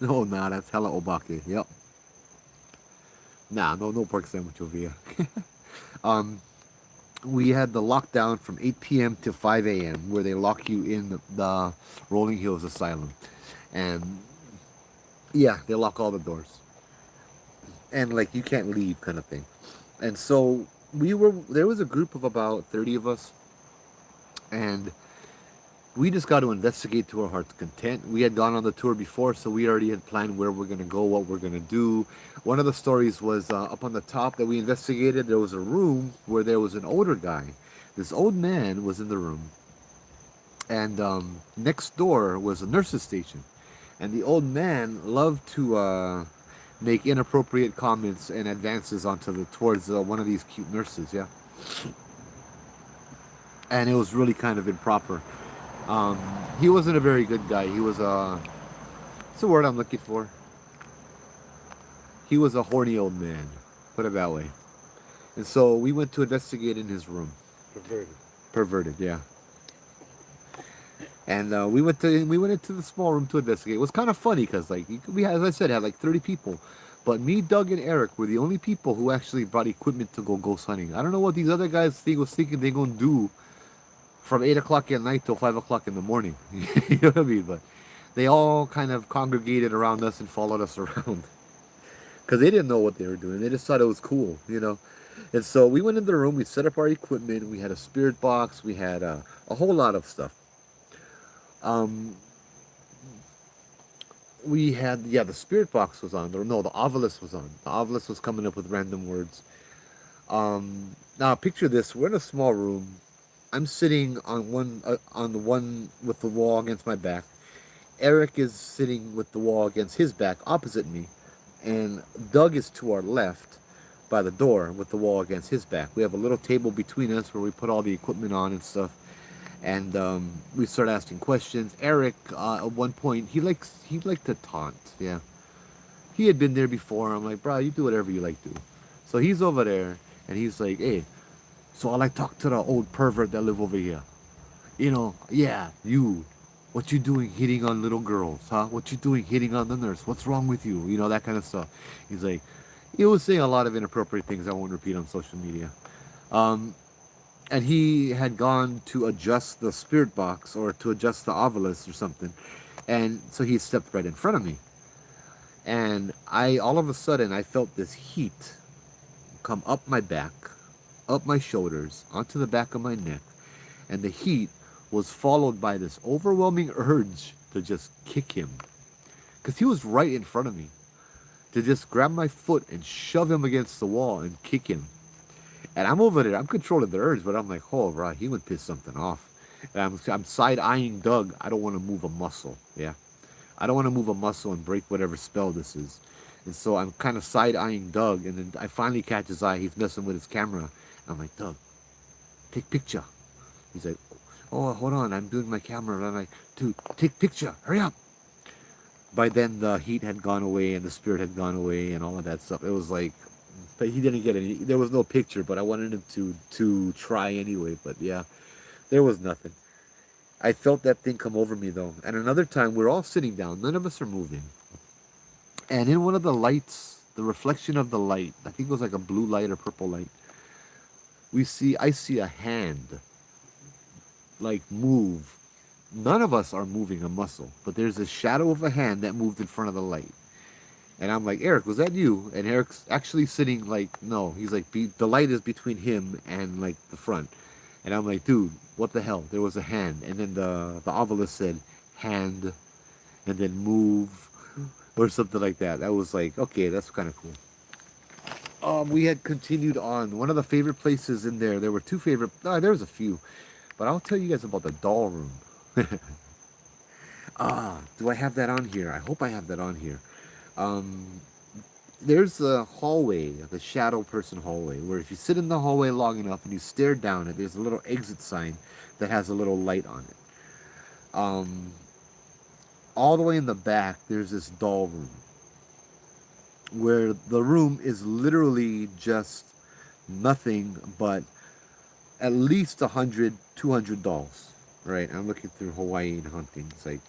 No, nah, that's hella obake. Yep. Nah, no pork sandwich over here. um, we had the lockdown from 8 p.m. to 5 a.m. where they lock you in the Rolling Hills Asylum, and yeah, they lock all the doors, and like you can't leave, kind of thing. And so there was a group of about 30 of us, and we just got to investigate to our heart's content. We had gone on the tour before, so we already had planned where we're going to go, what we're going to do. One of the stories was up on the top that we investigated, there was a room where there was an older guy. This old man was in the room, and next door was a nurse's station. And the old man loved to make inappropriate comments and advances towards one of these cute nurses, yeah. And it was really kind of improper. Um, he wasn't a very good guy. He was what's the word I'm looking for? He was a horny old man, put it that way. And so we went to investigate in his room. Perverted. Perverted, yeah. And we went into the small room to investigate. It was kind of funny because like we had, as I said, had like 30 people, but me, Doug, and Eric were the only people who actually brought equipment to go ghost hunting. I don't know what these other guys was thinking they're gonna do from 8 o'clock at night till 5 o'clock in the morning. You know what I mean? But they all kind of congregated around us and followed us around because they didn't know what they were doing. They just thought it was cool, you know. And so we went in the room. We set up our equipment. We had a spirit box. We had a whole lot of stuff. Um, we had, yeah, the spirit box was on. No, the obelisk was on. The obelisk was coming up with random words. Now picture this: we're in a small room. I'm sitting on the one with the wall against my back. Eric is sitting with the wall against his back, opposite me, and Doug is to our left by the door with the wall against his back. We have a little table between us where we put all the equipment on and stuff. And we start asking questions. Eric, at one point, he liked to taunt. Yeah, he had been there before. I'm like, bro, you do whatever you like to. So he's over there, and he's like, hey, so I like talk to the old pervert that live over here. You know, yeah, you. What you doing hitting on little girls, huh? What you doing hitting on the nurse? What's wrong with you? You know, that kind of stuff. He's like, he was saying a lot of inappropriate things I won't repeat on social media. Um, and he had gone to adjust the spirit box or to adjust the obelisk or something. And so he stepped right in front of me. And all of a sudden, I felt this heat come up my back, up my shoulders, onto the back of my neck. And the heat was followed by this overwhelming urge to just kick him. Because he was right in front of me. To just grab my foot and shove him against the wall and kick him. And I'm over there, I'm controlling the urge, but I'm like, oh, right, he would piss something off. And I'm side-eyeing Doug. I don't want to move a muscle, yeah. I don't want to move a muscle and break whatever spell this is. And so I'm kind of side eyeing Doug, and then I finally catch his eye. He's messing with his camera. I'm like, Doug, take picture. He's like, oh, hold on, I'm doing my camera. And I'm like, dude, take picture, hurry up. By then the heat had gone away and the spirit had gone away and all of that stuff. It was like, but he didn't get any. There was no picture, but I wanted him to try anyway. But yeah, there was nothing. I felt that thing come over me though. And another time, we're all sitting down, none of us are moving, and in one of the lights, the reflection of the light, I think it was like a blue light or purple light. I see a hand like move. None of us are moving a muscle, but there's a shadow of a hand that moved in front of the light. And I'm like, Eric, was that you? And Eric's actually sitting like, no. He's like, the light is between him and like the front. And I'm like, dude, what the hell? There was a hand. And then the obelisk said, hand, and then move, or something like that. That was like, okay, that's kind of cool. We had continued on. One of the favorite places in there, there were two favorite, no, there was a few. But I'll tell you guys about the doll room. Do I have that on here? I hope I have that on here. Um, there's a hallway, the shadow person hallway, where if you sit in the hallway long enough and you stare down it, there's a little exit sign that has a little light on it. Um, all the way in the back, there's this doll room, where the room is literally just nothing but at least 100, 200 dolls. Right? I'm looking through Hawaii and hunting. It's like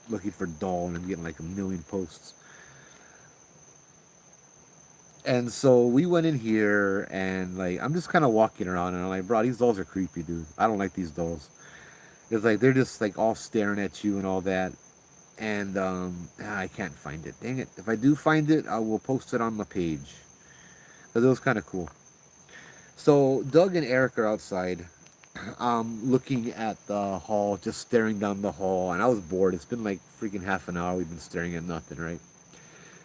looking for doll, and I'm getting like a million posts. And so we went in here, and like I'm just kind of walking around, and I'm like, bro, these dolls are creepy, dude. I don't like these dolls. It's like they're just like all staring at you and all that. And I can't find it. Dang it! If I do find it, I will post it on my page. But it was kind of cool. So Doug and Eric are outside, looking at the hall, just staring down the hall, and I was bored. It's been like freaking half an hour. We've been staring at nothing, right?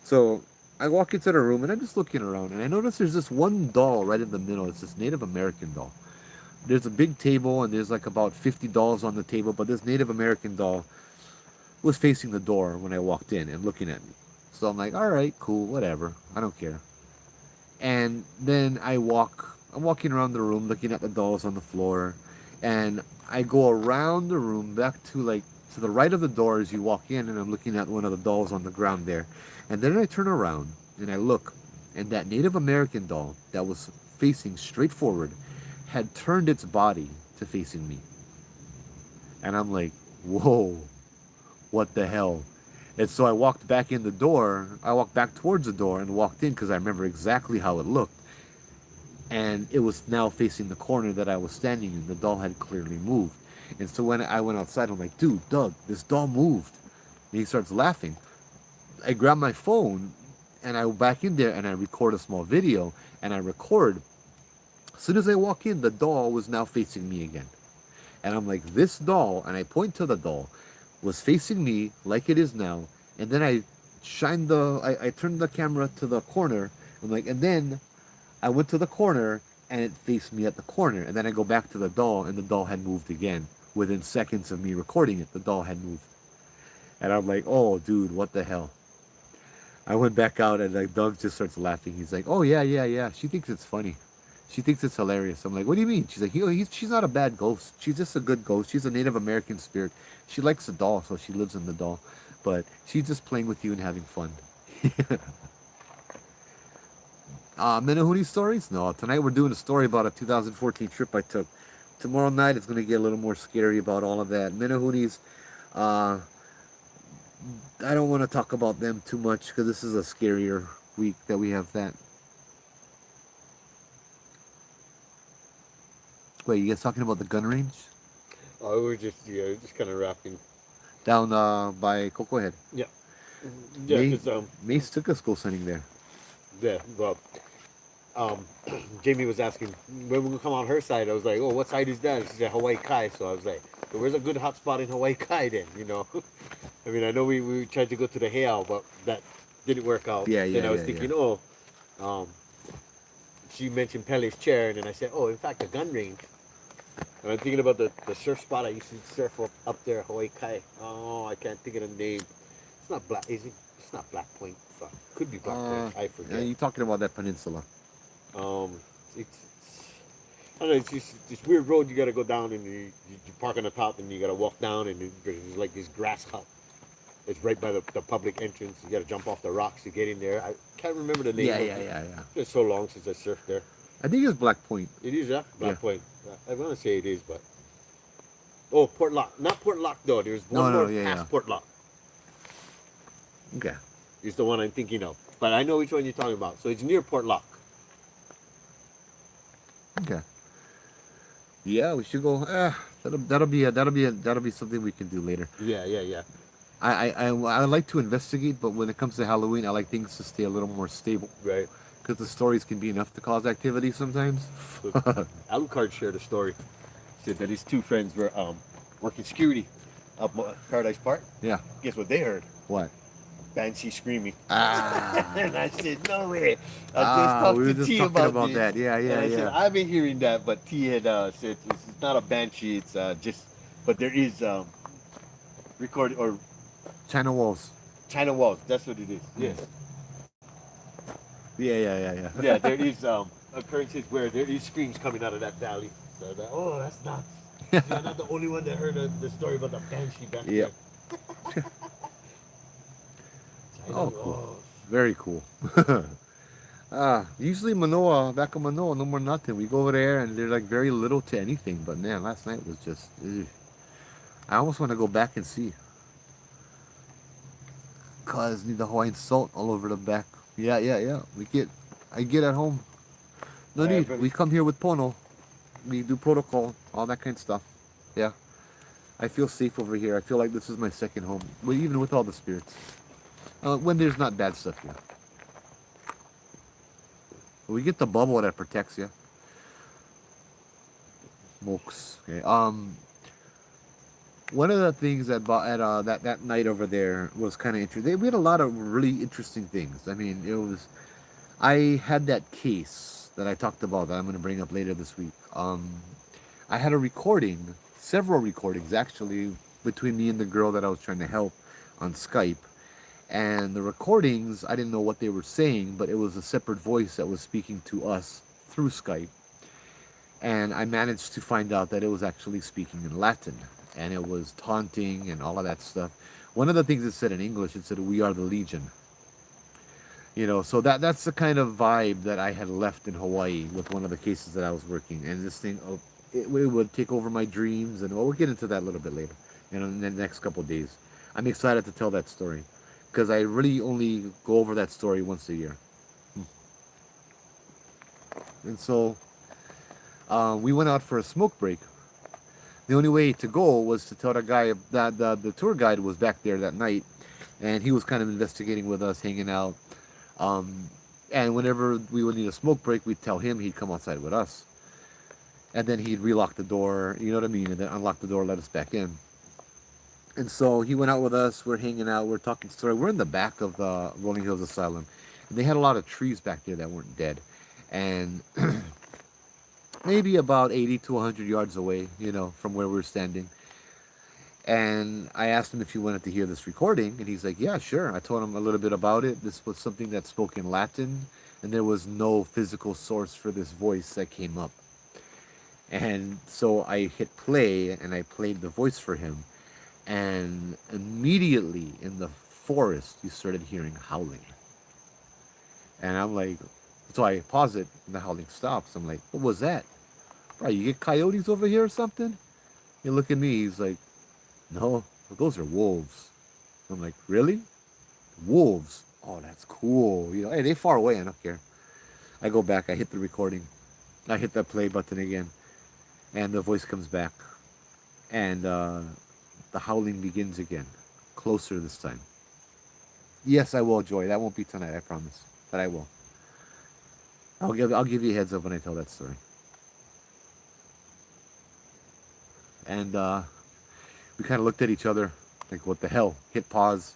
So I walk into the room and I'm just looking around, and I notice there's this one doll right in the middle. It's this Native American doll. There's a big table, and there's like about 50 dolls on the table, but this Native American doll was facing the door when I walked in and looking at me. So I'm like, all right, cool, whatever. I don't care. And then I'm walking around the room looking at the dolls on the floor, and I go around the room back to like to the right of the door as you walk in, and I'm looking at one of the dolls on the ground there. And then I turn around and I look, and that Native American doll that was facing straight forward had turned its body to facing me. And I'm like, whoa, what the hell? And so I walked back in the door. I walked back towards the door and walked in because I remember exactly how it looked. And it was now facing the corner that I was standing in. The doll had clearly moved. And so when I went outside, I'm like, dude, Doug, this doll moved. And he starts laughing. I grab my phone and I go back in there and I record a small video, and I record. As soon as I walk in, the doll was now facing me again. And I'm like, this doll, and I point to the doll, was facing me like it is now. And then I turned the camera to the corner. I'm like, and then I went to the corner and it faced me at the corner. And then I go back to the doll, and the doll had moved again. Within seconds of me recording it, the doll had moved. And I'm like, oh, dude, what the hell? I went back out, and like Doug just starts laughing. He's like, oh, yeah, yeah, yeah. She thinks it's funny. She thinks it's hilarious. I'm like, what do you mean? She's like, she's not a bad ghost. She's just a good ghost. She's a Native American spirit. She likes the doll, so she lives in the doll. But she's just playing with you and having fun. Menahuni stories? No, tonight we're doing a story about a 2014 trip I took. Tomorrow night it's going to get a little more scary about all of that. Menahunis, uh, I don't want to talk about them too much because this is a scarier week that we have that. Wait, you guys talking about the gun range? Oh, we were just kind of rapping. Down by Cocoa Head. Yeah. Yeah, because Mace took us ghost hunting there. yeah, well, Jamie was asking when we would come on her side. I was like, oh, what side is that? She said Hawaii Kai. So I was like, so where's a good hot spot in Hawaii Kai then? You know, I mean, I know we tried to go to the Heiau, but that didn't work out. Yeah, yeah. Then I was yeah, thinking, yeah. she mentioned Pele's chair, and then I said, oh, in fact, the gun range. And I'm thinking about the surf spot I used to surf up there, Hawaii Kai. Oh, I can't think of the name. It's not black, is it? It's not Black Point. Fuck. Could be Black Point. I Yeah, forget. you're talking about that peninsula. Um, it's I don't know. It's just this weird road you gotta go down, and you park on the top, and you gotta walk down, and there's like this grass hut. It's right by the public entrance. You gotta jump off the rocks to get in there. I can't remember the name. Yeah, of yeah, it. yeah, yeah. It's so long since I surfed there. I think it's Black Point. It is, yeah, Yeah. Black Point. I want to say it is, but Port Lock. Not Port Lock though. There's one No, more yeah, past yeah. Port Lock. Okay. Is the one I'm thinking of, but I know which one you're talking about. So it's near Port Lock. Okay. Yeah, we should go. That'll be something we can do later. Yeah, yeah, yeah. I like to investigate, but when it comes to Halloween, I like things to stay a little more stable Right. because the stories can be enough to cause activity sometimes. So Alucard shared a story. Said that his two friends were working security up Paradise Park. Yeah. Guess what they heard? What? Banshee screaming. Ah. And I said, no way. I Ah, just talked we were to just T talking about, about this. that. Yeah, yeah, And I said, yeah. I've been hearing that, but T had said it's not a banshee. It's just, but there is recorded or China walls. China walls. That's what it is. Yes. Yeah. Yeah, there is occurrences where there is screams coming out of that valley. So that, oh, that's nuts. You're not the only one that heard the story about the banshee back Yep. there. China Oh, cool. walls. Very cool. Usually Manoa, back in Manoa, no more nothing. We go over there and there's like very little to anything. But man, last night was just. Ugh. I almost want to go back and see. Cause need the Hawaiian salt all over the back. Yeah. I get at home. No Yeah, need. but- We come here with Pono. We do protocol, all that kind of stuff. Yeah. I feel safe over here. I feel like this is my second home. Even with all the spirits. When there's not bad stuff here. We get the bubble that protects you. Mokes. Okay. One of the things that night over there was kind of interesting. We had a lot of really interesting things. I mean, I had that case that I talked about that I'm going to bring up later this week. I had a recording, several recordings actually, between me and the girl that I was trying to help on Skype. And the recordings, I didn't know what they were saying, but it was a separate voice that was speaking to us through Skype. And I managed to find out that it was actually speaking in Latin. And it was taunting and all of that stuff. One of the things it said in English, it said, "We are the Legion." You know, so that's the kind of vibe that I had left in Hawaii with one of the cases that I was working. And this thing, it would take over my dreams. And we'll get into that a little bit later, in the next couple of days. I'm excited to tell that story because I really only go over that story once a year. And so we went out for a smoke break. The only way to go was to tell the guy that the tour guide was back there that night, and he was kind of investigating with us, hanging out. And whenever we would need a smoke break, we'd tell him, he'd come outside with us. And then he'd relock the door, you know what I mean? And then unlock the door, let us back in. And so he went out with us, we're hanging out, we're talking story. We're in the back of the Rolling Hills Asylum. And they had a lot of trees back there that weren't dead. And maybe about 80 to 100 yards away, from where we were standing. And I asked him if he wanted to hear this recording, and he's like, yeah, sure. I told him a little bit about it. This was something that spoke in Latin, and there was no physical source for this voice that came up. And so I hit play, and I played the voice for him. And immediately in the forest, you started hearing howling. And I'm like, so I pause it, and the howling stops. I'm like, what was that? Bro, you get coyotes over here or something? He look at me, he's like, no, those are wolves. I'm like, really? Wolves? Oh, that's cool. Hey, they far away, I don't care. I go back, I hit the recording. I hit that play button again. And the voice comes back. And the howling begins again. Closer this time. Yes, I will, Joy. That won't be tonight, I promise. But I will. I'll give you a heads up when I tell that story. And we kind of looked at each other like, what the hell? Hit pause.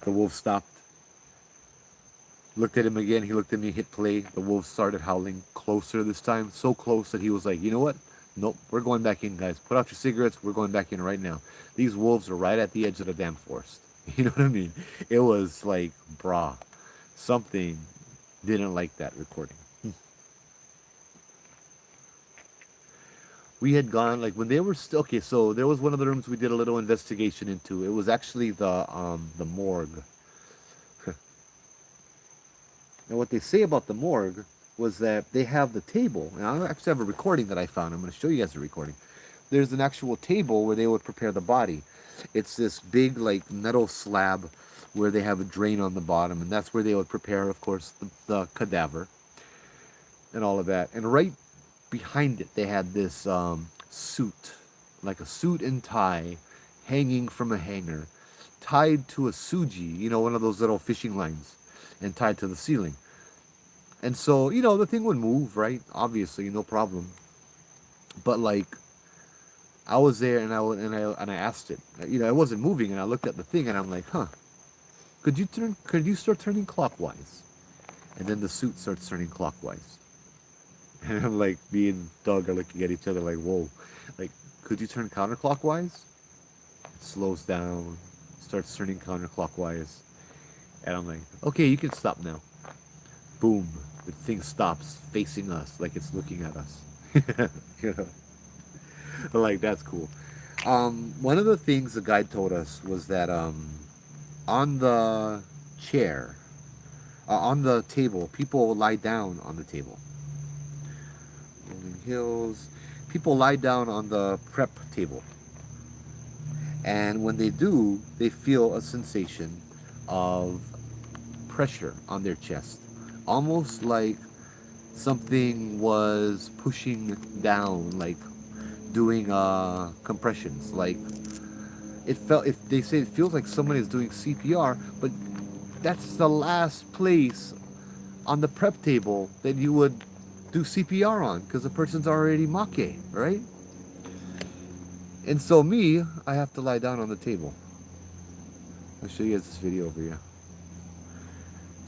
The wolf stopped. Looked at him again. He looked at me, hit play. The wolf started howling closer this time. So close that he was like, you know what? Nope, we're going back in, guys. Put out your cigarettes. We're going back in right now. These wolves are right at the edge of the damn forest. You know what I mean? It was like, brah, something didn't like that recording. We had gone like when they were still okay. So there was one of the rooms we did a little investigation into. It was actually the morgue. And what they say about the morgue was that they have the table. And I actually have a recording that I found. I'm going to show you guys the recording. There's an actual table where they would prepare the body. It's this big like metal slab where they have a drain on the bottom, and that's where they would prepare, of course, the cadaver and all of that. And right behind it, they had this suit, like a suit and tie, hanging from a hanger, tied to a suji, one of those little fishing lines, and tied to the ceiling. And so, the thing would move, right? Obviously, no problem. But like, I was there, and I asked it. It wasn't moving, and I looked at the thing, and I'm like, huh? Could you start turning clockwise? And then the suit starts turning clockwise. And I'm like, me and Doug are looking at each other like, whoa. Like, could you turn counterclockwise? It slows down, starts turning counterclockwise. And I'm like, okay, you can stop now. Boom. The thing stops facing us like it's looking at us. you know? Like, that's cool. One of the things the guide told us was that on the chair, on the table, people lie down on the table. Rolling hills. People lie down on the prep table. And when they do, they feel a sensation of pressure on their chest. Almost like something was pushing down, like doing compressions. Like if they say it feels like someone is doing CPR, but that's the last place on the prep table that you would do CPR on because the person's already make, right? And so me, I have to lie down on the table. I'll show you guys this video over here.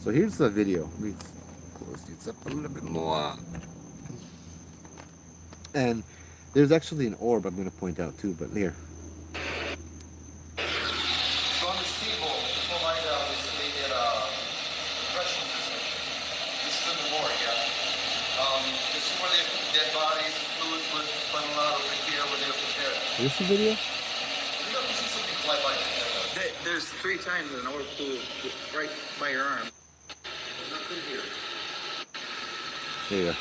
So here's the video. Let me close these up a little bit more. And there's actually an orb I'm going to point out too, but here. So on this table, people lie down, they get depression sensation. This is in the morgue, yeah. This is where they put dead bodies, fluids would funnel out over here where they were prepared. Is this the video? I think I can see something fly by. There's 3 times an orb flew right by your arm. There's nothing here. There you go.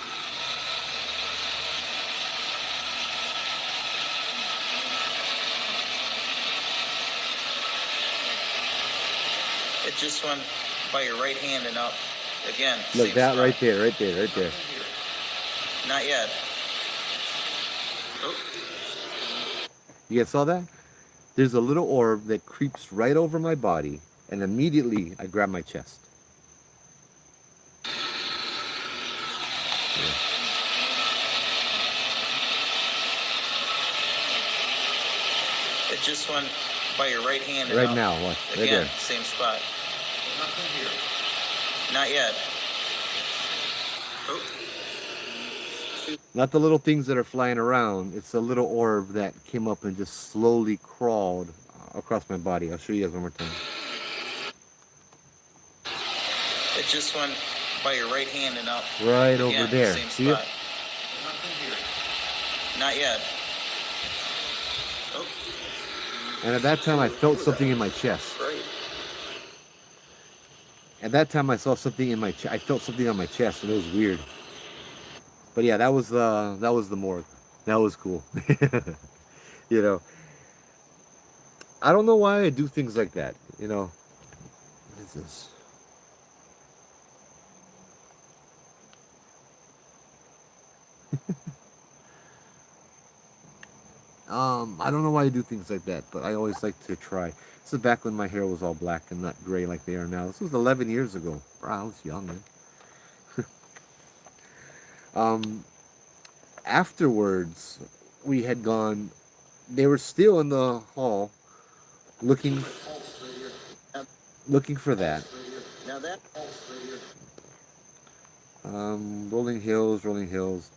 It just went by your right hand and up. Again. Look, that spot. Right there, right there, right there. Not yet. Oh. You guys saw that? There's a little orb that creeps right over my body, and immediately I grab my chest. Yeah. It just went by your right hand. Right now, what? Right Again, there. same spot. Nothing here. Not yet. Oh. Not the little things that are flying around. It's a little orb that came up and just slowly crawled across my body. I'll show you guys one more time. It just went by your right hand and up. Right Again, over there. Same See spot. it? Nothing here. Not yet. Oh. And at that time, I felt something in my chest. Right. At that time, I saw something in my chest. I felt something on my chest, and it was weird. But yeah, that was the morgue. That was cool. I don't know why I do things like that. What is this? I don't know why I do things like that, but I always like to try. This is back when my hair was all black and not gray like they are now. This was 11 years ago. Bro, I was young, man. Afterwards, we had gone. They were still in the hall, looking for that. Now that. Rolling hills, rolling hills.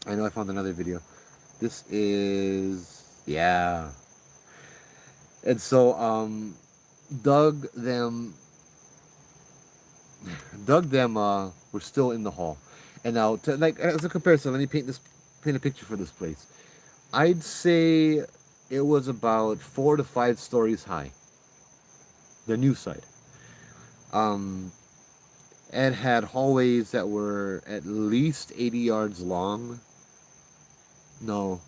I know I found another video. This is, yeah. And so dug them, were still in the hall. And now, like as a comparison, let me paint a picture for this place. I'd say it was about 4 to 5 stories high. The new side. Um, and had hallways that were at least 80 yards long. No,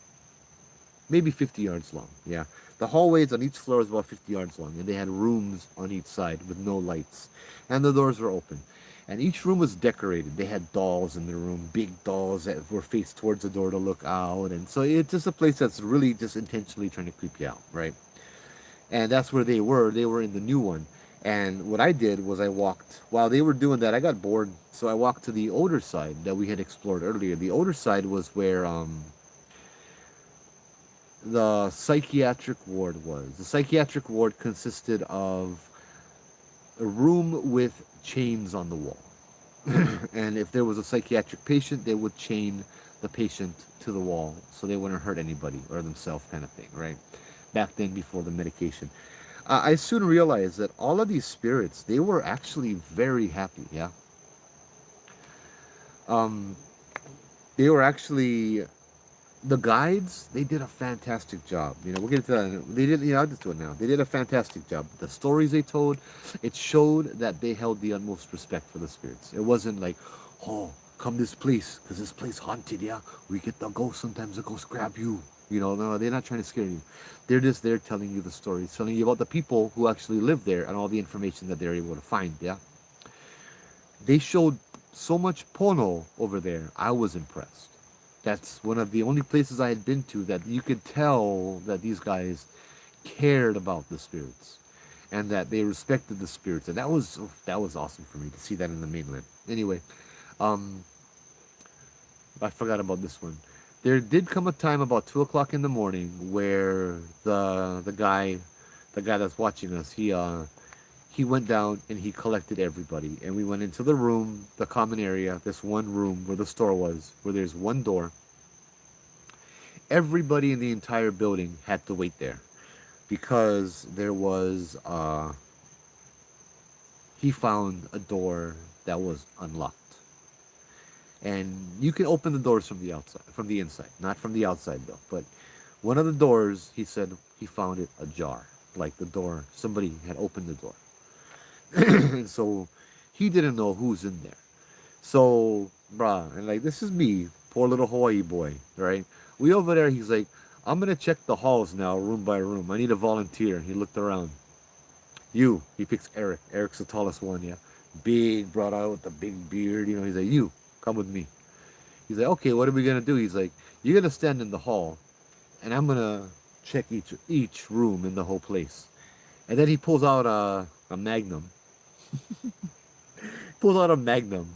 maybe 50 yards long. Yeah. The hallways on each floor was about 50 yards long, and they had rooms on each side with no lights. And the doors were open. And each room was decorated. They had dolls in the room, big dolls that were faced towards the door to look out. And so it's just a place that's really just intentionally trying to creep you out, right? And that's where they were. They were in the new one. And what I did was I walked, while they were doing that, I got bored. So I walked to the older side that we had explored earlier. The older side was where the psychiatric ward was. The psychiatric ward consisted of a room with chains on the wall. And if there was a psychiatric patient, they would chain the patient to the wall so they wouldn't hurt anybody or themselves, kind of thing, right? Back then, before the medication. I soon realized that all of these spirits, they were actually very happy, yeah? Um, they were actually, the guides, they did a fantastic job. You know, we'll get into that. They did, I'll just do it now. They did a fantastic job. The stories they told, it showed that they held the utmost respect for the spirits. It wasn't like, oh, come this place, because this place haunted, yeah? We get the ghost, sometimes the ghost grab you. You know, no, they're not trying to scare you. They're just there telling you the stories, telling you about the people who actually live there and all the information that they're able to find, yeah? They showed so much pono over there. I was impressed. That's one of the only places I had been to that you could tell that these guys cared about the spirits and that they respected the spirits. And that was awesome for me to see that in the mainland. Anyway, um, I forgot about this one. There did come a time about 2 o'clock in the morning where the guy that's watching us, he went down and he collected everybody, and we went into the room, the common area, this one room where the store was, where there's one door. Everybody in the entire building had to wait there because there was he found a door that was unlocked. And you can open the doors from the outside, from the inside, not from the outside though. But one of the doors, he said he found it ajar, like the door, somebody had opened the door. And so he didn't know who's in there. So, bruh, and like this is me, poor little Hawaii boy, right? We over there, he's like, I'm gonna check the halls now, room by room. I need a volunteer. He looked around. He picks Eric. Eric's the tallest one, yeah. Big, brought out with the big beard, He's like, you, come with me. He's like, okay, what are we gonna do? He's like, you're gonna stand in the hall, and I'm gonna check each room in the whole place. And then he pulls out a magnum. Pulls out a magnum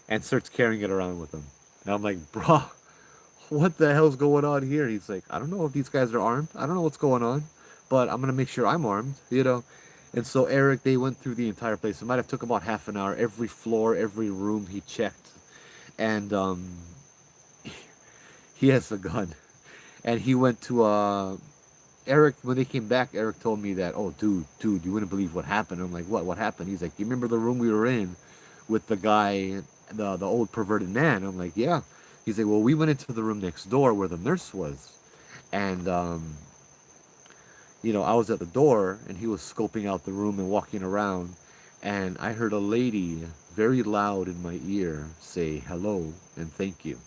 and starts carrying it around with him. And I'm like, bruh, what the hell's going on here? He's like, I don't know if these guys are armed. I don't know what's going on, but I'm gonna make sure I'm armed. And so Eric, they went through the entire place. It might have took about half an hour. Every floor, every room he checked, and he has a gun. And he went to Eric, when they came back, Eric told me that, oh, dude, you wouldn't believe what happened. I'm like, what happened? He's like, you remember the room we were in with the guy, the old perverted man? I'm like, yeah. He's like, well, we went into the room next door where the nurse was. And, I was at the door, and he was scoping out the room and walking around. And I heard a lady very loud in my ear say hello and thank you.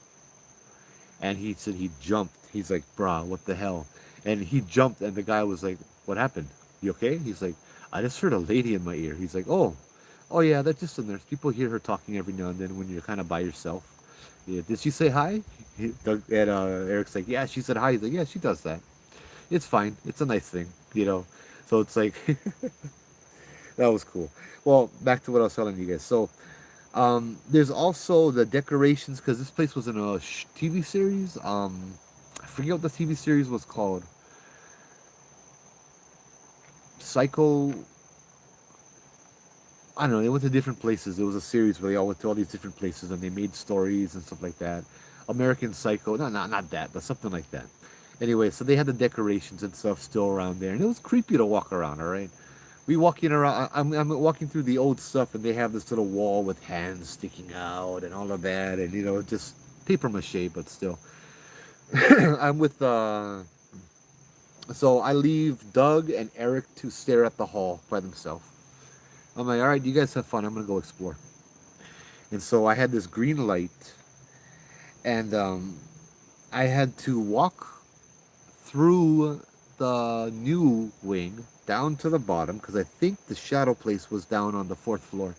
And he said he jumped. He's like, brah, what the hell? And he jumped, and the guy was like, what happened? You okay? He's like, I just heard a lady in my ear. He's like, oh yeah, that's just a nurse. People hear her talking every now and then when you're kind of by yourself. Yeah, did she say hi? And Eric's like, yeah, she said hi. He's like, yeah, she does that. It's fine. It's a nice thing. So it's like, that was cool. Well, back to what I was telling you guys. So, there's also the decorations, because this place was in a TV series. I forget what the TV series was called. Psycho. I don't know. They went to different places. There was a series where they all went to all these different places and they made stories and stuff like that. American Psycho. No, not that, but something like that. Anyway, so they had the decorations and stuff still around there, and it was creepy to walk around. All right, we walking around. I'm walking through the old stuff, and they have this little wall with hands sticking out and all of that, and just paper mache, but still. I'm with So I leave Doug and Eric to stare at the hall by themselves. I'm like, all right, you guys have fun. I'm gonna go explore. And so I had this green light, and I had to walk through the new wing down to the bottom because I think the shadow place was down on the fourth floor,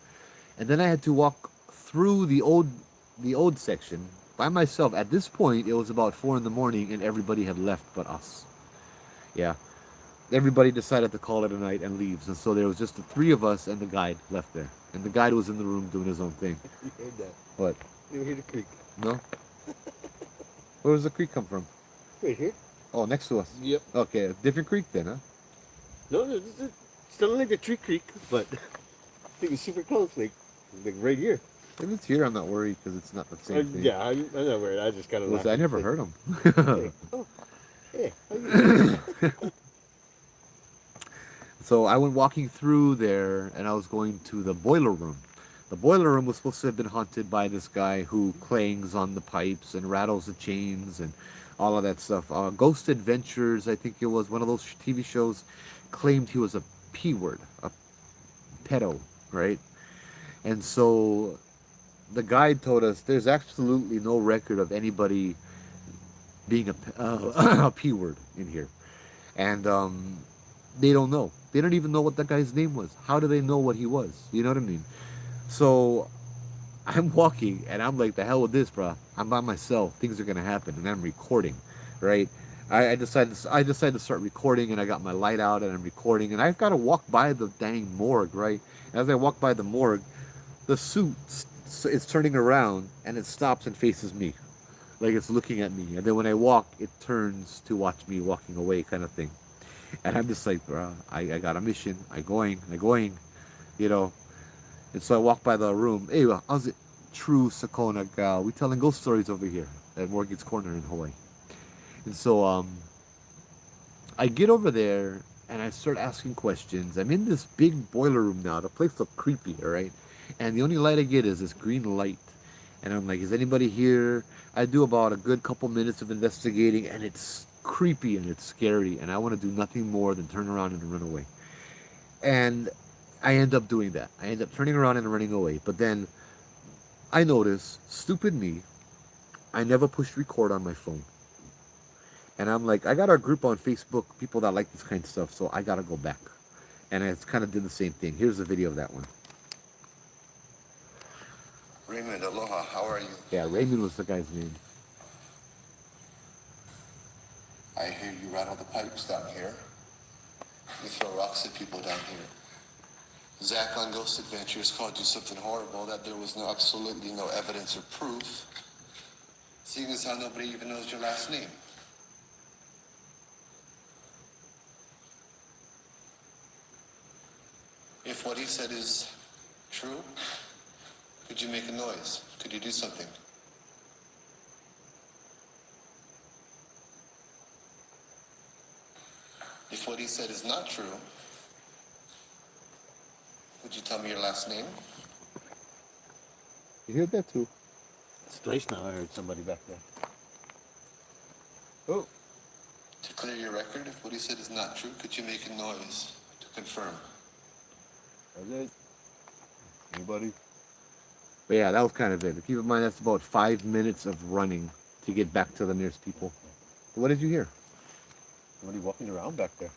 and then I had to walk through the old section by myself. At this point, it was about 4 in the morning, and everybody had left but us. Yeah, everybody decided to call it a night and leaves, and so there was just the three of us and the guide left there, and the guide was in the room doing his own thing. You heard that? What? You hear the creek? No. Where does the creek come from? Right here. Oh, next to us. Yep. Okay, a different creek then, huh? No, it's still like the tree creek, but I think it's super close, like right here. If it's here, I'm not worried because it's not the same thing. Yeah, I'm not worried. I just kind of. I never heard them. Oh, hey, how you doing? So I went walking through there, and I was going to the boiler room. The boiler room was supposed to have been haunted by this guy who clangs on the pipes and rattles the chains and all of that stuff. Ghost Adventures, I think it was one of those TV shows, claimed he was a P word, a pedo, right? And so the guide told us there's absolutely no record of anybody being a P word in here. And they don't know. They don't even know what that guy's name was. How do they know what he was? You know what I mean? So I'm walking, and I'm like, the hell with this, bro. I'm by myself. Things are going to happen, and I'm recording, right? I decided to start recording, and I got my light out, and I'm recording, and I've got to walk by the dang morgue, right? As I walk by the morgue, the suit is turning around, and it stops and faces me. Like it's looking at me. And then when I walk, it turns to watch me walking away kind of thing. And I'm just like, bro, I got a mission. I'm going, you know. And so I walk by the room. Hey, how's it? True Sakona gal. We telling ghost stories over here at Morgan's Corner in Hawaii. And so I get over there and I start asking questions. I'm in this big boiler room now. The place looks creepy, all right? And the only light I get is this green light. And I'm like, is anybody here? I do about a good couple minutes of investigating, and it's creepy and it's scary, and I want to do nothing more than turn around and run away. And I end up doing that. I end up turning around and running away. But then I notice, stupid me, I never pushed record on my phone. And I'm like, I got our group on Facebook, people that like this kind of stuff, so I got to go back. And I kind of did the same thing. Here's the video of that one. Raymond, aloha, how are you? Yeah, Raymond was the guy's name. I hear you rattle the pipes down here. You throw rocks at people down here. Zach on Ghost Adventures called you something horrible that there was absolutely no evidence or proof, seeing as how nobody even knows your last name. If what he said is true, could you make a noise? Could you do something? If what he said is not true, would you tell me your last name? You heard that too? It's twice now. I heard somebody back there. Oh. To clear your record, if what he said is not true, could you make a noise to confirm? Okay. Anybody? But yeah, that was kind of it. Keep in mind, that's about 5 minutes of running to get back to the nearest people. What did you hear? Somebody walking around back there.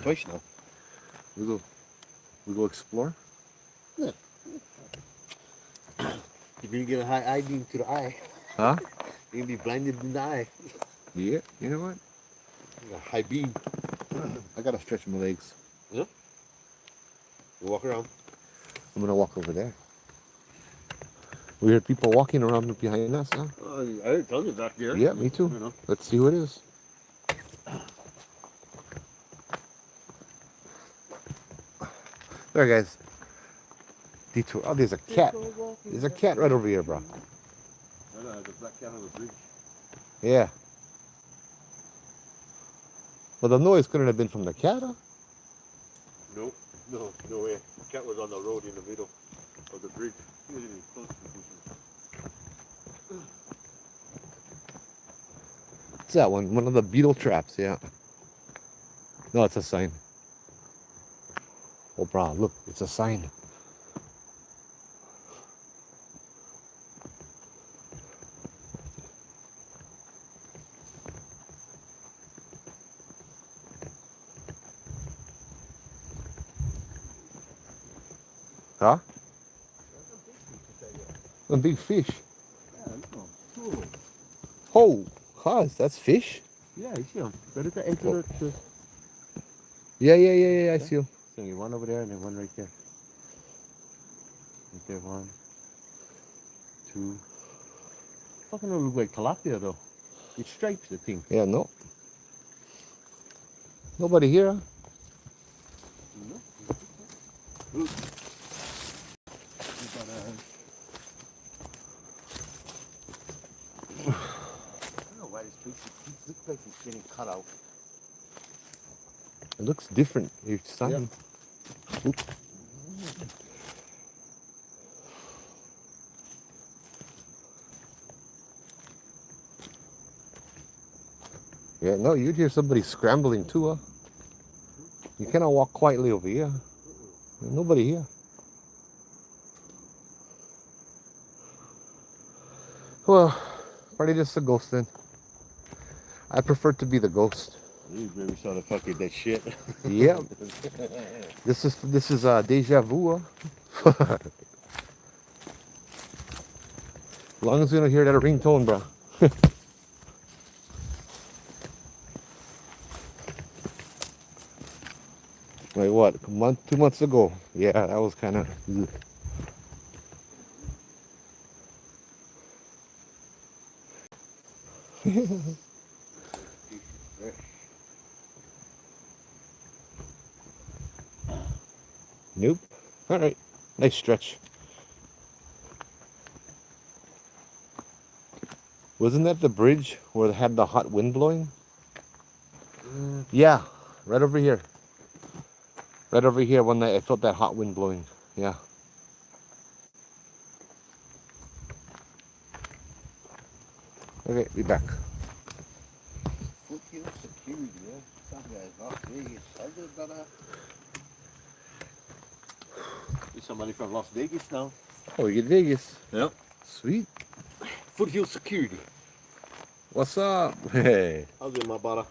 Twice now. We go explore? Yeah. You're gonna get a high eye beam to the eye. Huh? You're gonna be blinded in the eye. Yeah, you know what? A high beam. I gotta stretch my legs. Yeah. You walk around. I'm gonna walk over there. We heard people walking around behind us, huh? I told you back there. Yeah, me too. You know. Let's see who it is. There, guys. Detour. Oh, there's a cat. There's a cat right over here, bro. I know, there's a black cat on the bridge. Yeah. Well, the noise couldn't have been from the cat, huh? Nope. No, no way. Cat was on the road in the middle of the bridge. He wasn't even close to the bushes. What's that one? One of the beetle traps, yeah. No, it's a sign. Oh, bro, look, it's a sign. Huh? A big fish. Yeah, look. Cool. Oh, cuz, that's fish? Yeah, you see them. Right at the edge Oh. of the... Yeah, I see him. So you one over there and then one right there. Right there, 1, 2. Fucking don't look like tilapia though. It stripes the thing. Yeah, no. Nobody here, huh? No. Look. I don't know why this place looks like it's getting cut out. It looks different. Your sign. Oop. Yeah, no, you'd hear somebody scrambling too, huh? You cannot walk quietly over here. There's nobody here. Well, probably just a ghost then. I prefer to be the ghost. You really saw the fucking that shit. Yep. This is deja vu. Huh? As long as we don't hear that ringtone, bro. Like what? A month, 2 months ago. Yeah, that was kind of. Nope. All right. Nice stretch. Wasn't that the bridge where they had the hot wind blowing? Yeah, right over here. Right over here one night I felt that hot wind blowing. Yeah. Okay, be back. Foothill security, yeah. Some guys Las Vegas. Other than there's somebody from Las Vegas now. Oh, we get Vegas. Yep. Sweet. Foothill security. What's up? Hey. How's it, my brother?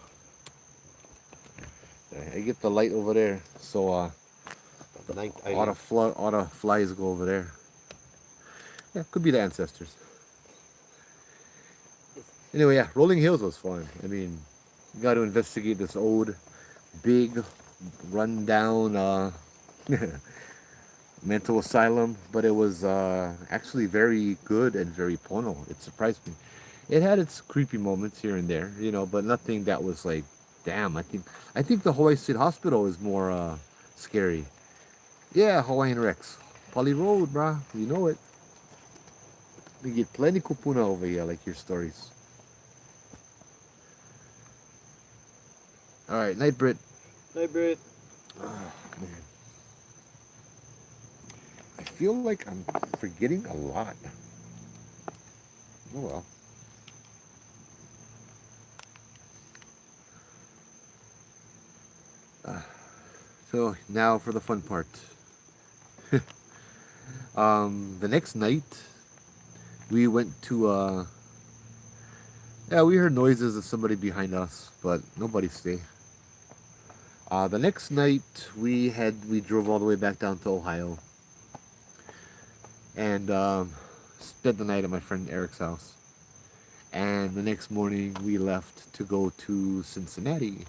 I get the light over there, so The ninth all the flies go over there. Yeah, could be the ancestors. Anyway, yeah, Rolling Hills was fun. I mean, you got to investigate this old, big, rundown mental asylum, but it was actually very good and very pono. It surprised me. It had its creepy moments here and there, but nothing that was like, damn. I think the Hawaii State Hospital is more scary. Yeah, Hawaiian Rex, Poly Road, brah. You know it. We get plenty kupuna over here, like your stories. All right, night, Brit. Hey, Britt. Oh, man. I feel like I'm forgetting a lot. Oh well. So now for the fun part. The next night we went to yeah, we heard noises of somebody behind us, but nobody stayed. The next night we drove all the way back down to Ohio and spent the night at my friend Eric's house. And the next morning we left to go to Cincinnati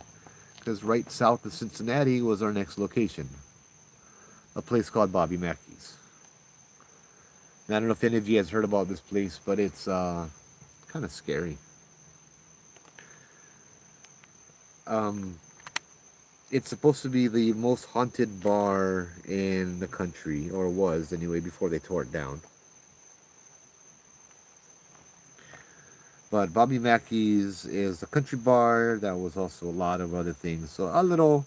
because right south of Cincinnati was our next location, a place called Bobby Mackeys. And I don't know if any of you guys heard about this place, but it's kind of scary. It's supposed to be the most haunted bar in the country, or was anyway, before they tore it down. But Bobby Mackey's is a country bar that was also a lot of other things. So a little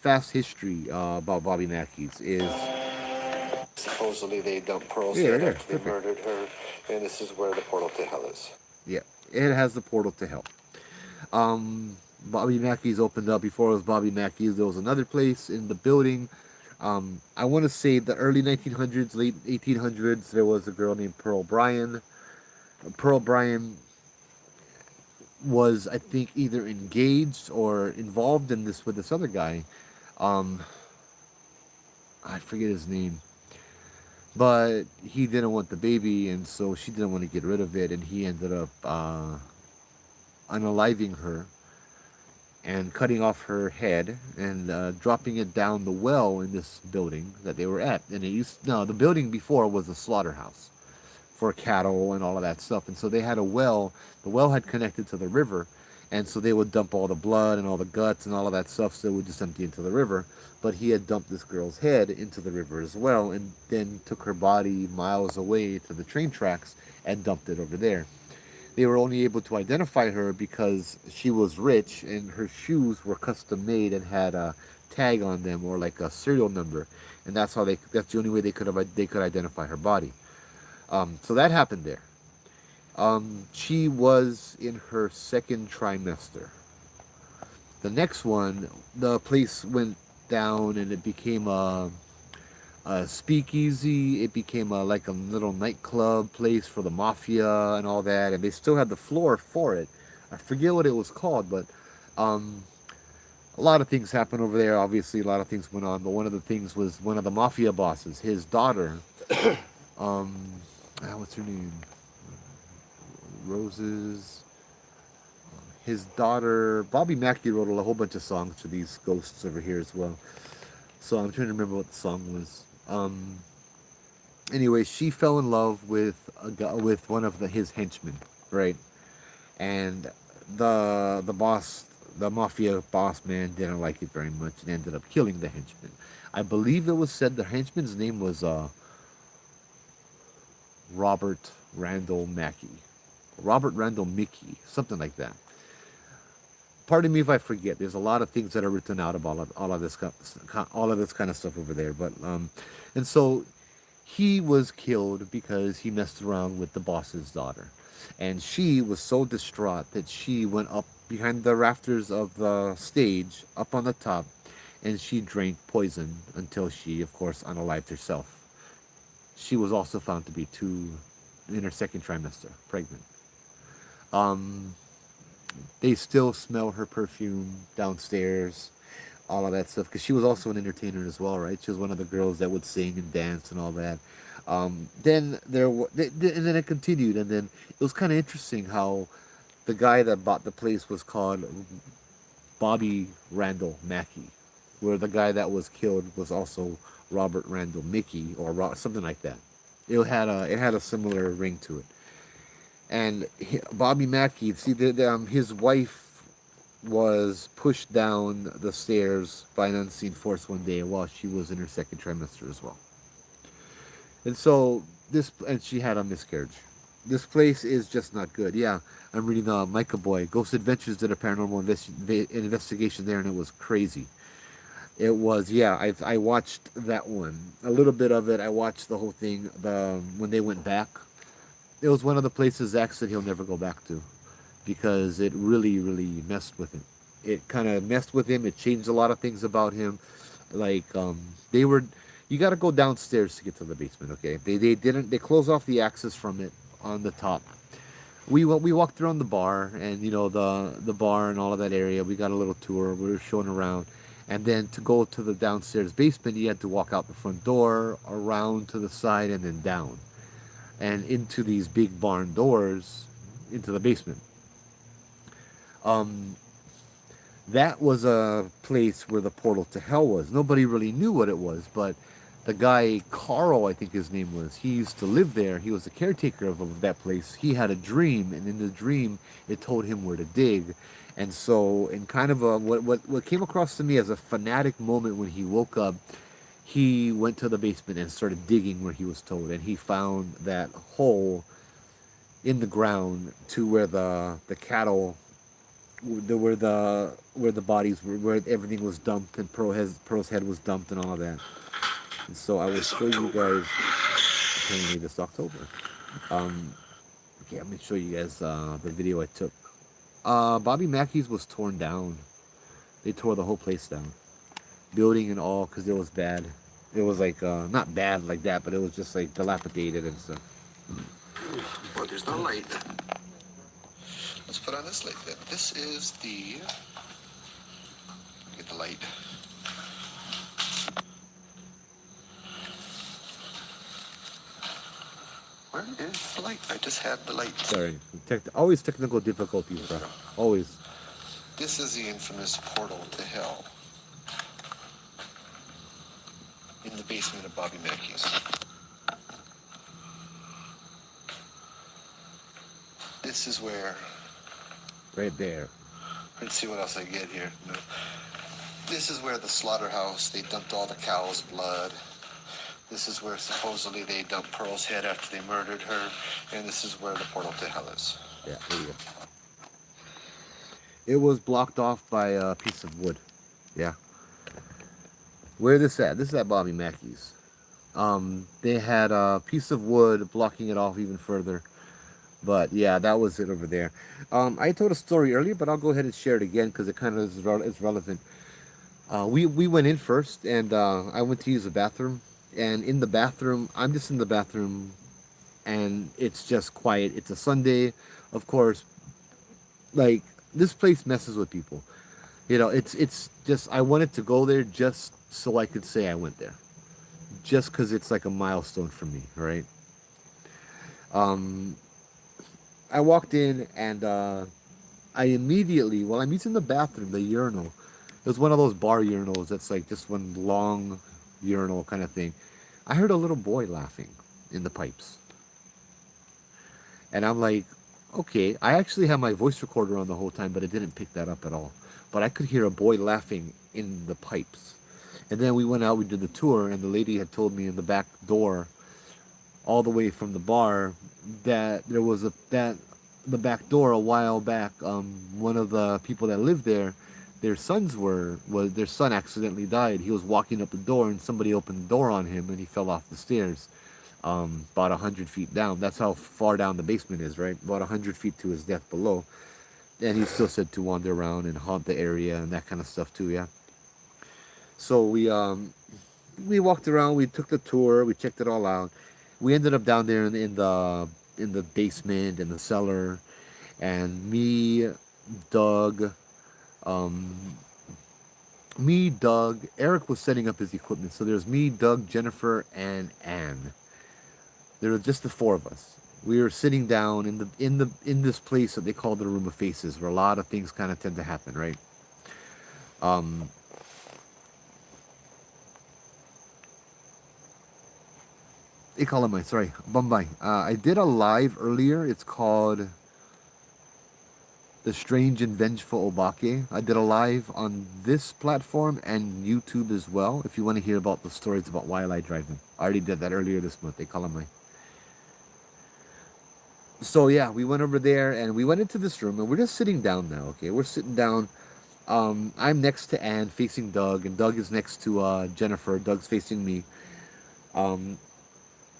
fast history about Bobby Mackeys is Supposedly they dumped Pearl's yeah, right head there, after they perfect. murdered her, and this is where the portal to hell is. Yeah, it has the portal to hell. Um, Bobby Mackey's opened up. Before it was Bobby Mackey's, there was another place in the building. I want to say the early 1900s, late 1800s, there was a girl named Pearl Bryan. Pearl Bryan was, I think, either engaged or involved in this with this other guy. Um, I forget his name, but he didn't want the baby, and so she didn't want to get rid of it, and he ended up unaliving her and cutting off her head and dropping it down the well in this building that they were at. And it used no, the building before was a slaughterhouse for cattle and all of that stuff. And so they had a well. The well had connected to the river, and so they would dump all the blood and all the guts and all of that stuff. So it would just empty into the river. But he had dumped this girl's head into the river as well, and then took her body miles away to the train tracks and dumped it over there. They were only able to identify her because she was rich and her shoes were custom made and had a tag on them or like a serial number, and that's the only way they could identify her body. So that happened there. She was in her second trimester. The next one, the place went down and it became a speakeasy. It became like a little nightclub place for the mafia and all that, and they still had the floor for it. I forget what it was called, but um, a lot of things happened over there. Obviously, a lot of things went on, but one of the things was one of the mafia bosses, his daughter. Um, what's her name? Roses. His daughter, Bobby Mackey, wrote a whole bunch of songs for these ghosts over here as well. So I'm trying to remember what the song was. Anyway, she fell in love with with one of his henchmen, right? And the boss, the mafia boss man, didn't like it very much and ended up killing the henchman. I believe it was said the henchman's name was Robert Randall Mackey, Robert Randall Mickey, something like that. Pardon me if I forget. There's a lot of things that are written out about all of this kind of stuff over there. But and so he was killed because he messed around with the boss's daughter, and she was so distraught that she went up behind the rafters of the stage, up on the top, and she drank poison until she, of course, unalived herself. She was also found to be in her second trimester, pregnant. Um, they still smell her perfume downstairs, all of that stuff, because she was also an entertainer as well, right? She was one of the girls that would sing and dance and all that. Then and then it continued, and then it was kind of interesting how the guy that bought the place was called Bobby Randall Mackey, where the guy that was killed was also Robert Randall Mickey or something like that. It had a similar ring to it. And Bobby Mackey, see, his wife was pushed down the stairs by an unseen force one day while she was in her second trimester as well. And so and she had a miscarriage. This place is just not good. Yeah, I'm reading Micah Boy. Ghost Adventures did a paranormal investigation there, and it was crazy. It was, yeah. I watched that one, a little bit of it. I watched the whole thing. When they went back, it was one of the places Zach said he'll never go back to because it really, really messed with him. It kind of messed with him. It changed a lot of things about him. Like they were, you got to go downstairs to get to the basement. Okay, they closed off the access from it on the top. We walked around the bar and the bar and all of that area. We got a little tour. We were showing around. And then to go to the downstairs basement, you had to walk out the front door, around to the side, and then down and into these big barn doors into the basement. Um, that was a place where the portal to hell was. Nobody really knew what it was, but the guy Carl, I think his name was, he used to live there. He was the caretaker of that place. He had a dream, and in the dream, it told him where to dig. And so, in kind of what came across to me as a fanatic moment when he woke up, he went to the basement and started digging where he was told, and he found that hole in the ground to where the cattle where the bodies were, where everything was dumped, and Pearl's head was dumped and all of that. And so I will show you guys apparently this October. Um, okay, I'm gonna show you guys the video I took. Bobby Mackey's was torn down. They tore the whole place down, building and all, because it was bad. It was like not bad like that, but it was just like dilapidated and stuff. Well, there's no light. Let's put on this light then. This is the... Get the light. Where is the light? I just had the light. Sorry, always technical difficulties, bro. Always. This is the infamous portal to hell. In the basement of Bobby Mackeys. This is where... Right there. Let's see what else I get here. No. This is where the slaughterhouse, they dumped all the cow's blood. This is where supposedly they dumped Pearl's head after they murdered her. And this is where the portal to hell is. Yeah, there you go. It was blocked off by a piece of wood. Yeah. Where this at? This is at Bobby Mackey's. They had a piece of wood blocking it off even further. But yeah, that was it over there. I told a story earlier, but I'll go ahead and share it again because it kind of is relevant. We went in first, and I went to use the bathroom. And in the bathroom, I'm just in the bathroom, and it's just quiet. It's a Sunday, of course. Like, this place messes with people. You know, it's just, I wanted to go there just so I could say I went there. Just because it's like a milestone for me, right? I walked in, and I immediately, while I'm using the bathroom, the urinal, it was one of those bar urinals that's like just one long urinal kind of thing. I heard a little boy laughing in the pipes. And I'm like, okay, I actually had my voice recorder on the whole time, but it didn't pick that up at all. But I could hear a boy laughing in the pipes. And then we went out, we did the tour, and the lady had told me in the back door, all the way from the bar, that there was the back door a while back, one of the people that lived there, their son accidentally died. He was walking up the door, and somebody opened the door on him, and he fell off the stairs, about 100 feet down. That's how far down the basement is, right? About 100 feet to his death below. And he's still said to wander around and haunt the area and that kind of stuff too, yeah. So we walked around, we took the tour, we checked it all out. We ended up down there in the basement, in the cellar, and Doug, Eric was setting up his equipment. So there's me, Doug, Jennifer, and Anne. There were just the four of us. We were sitting down in this place that they call the Room of Faces, where a lot of things kind of tend to happen, right? They call it sorry, Bombay. I did a live earlier. It's called The Strange and Vengeful Obake. I did a live on this platform and YouTube as well. If you want to hear about the stories about wildlife driving, I already did that earlier this month. They call it my. So yeah, we went over there and we went into this room and we're just sitting down now. Okay, we're sitting down. I'm next to Anne, facing Doug, and Doug is next to Jennifer. Doug's facing me.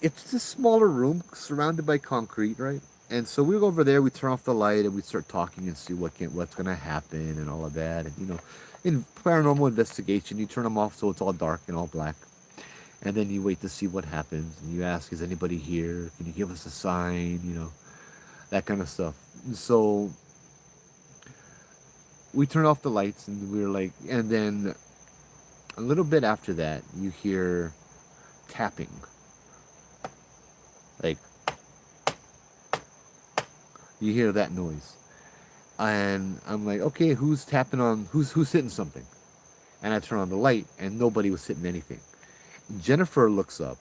It's a smaller room surrounded by concrete, right? And so we go over there, we turn off the light, and we start talking and see what's going to happen and all of that. And, you know, in paranormal investigation, you turn them off so it's all dark and all black. And then you wait to see what happens. And you ask, is anybody here? Can you give us a sign? You know, that kind of stuff. And so we turn off the lights, and we're like, and then a little bit after that, you hear tapping. Like, you hear that noise, and I'm like, okay, who's tapping on, who's hitting something? And I turn on the light, and nobody was hitting anything. Jennifer looks up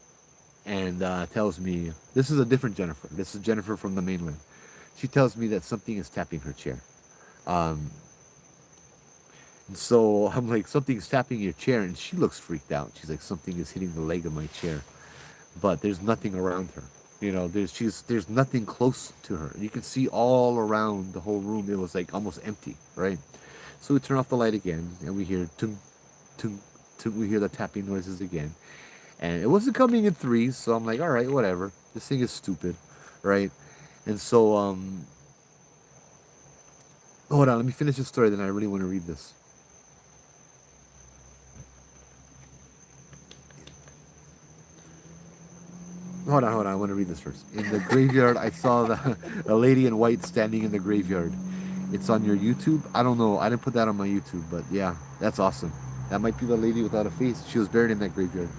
and tells me, this is a different Jennifer. This is Jennifer from the mainland. She tells me that something is tapping her chair. And so I'm like, something's tapping your chair, and she looks freaked out. She's like, something is hitting the leg of my chair, but there's nothing around her. You know, there's nothing close to her. You can see all around the whole room. It was like almost empty, right? So we turn off the light again, and we hear tung, tung, tung. We hear the tapping noises again, and it wasn't coming in threes. So I'm like, all right, whatever. This thing is stupid, right? And so hold on, let me finish the story. Then I really want to read this. Hold on, hold on. I want to read this first. In the graveyard, I saw a lady in white standing in the graveyard. It's on your YouTube. I don't know. I didn't put that on my YouTube, but yeah, that's awesome. That might be the lady without a face. She was buried in that graveyard.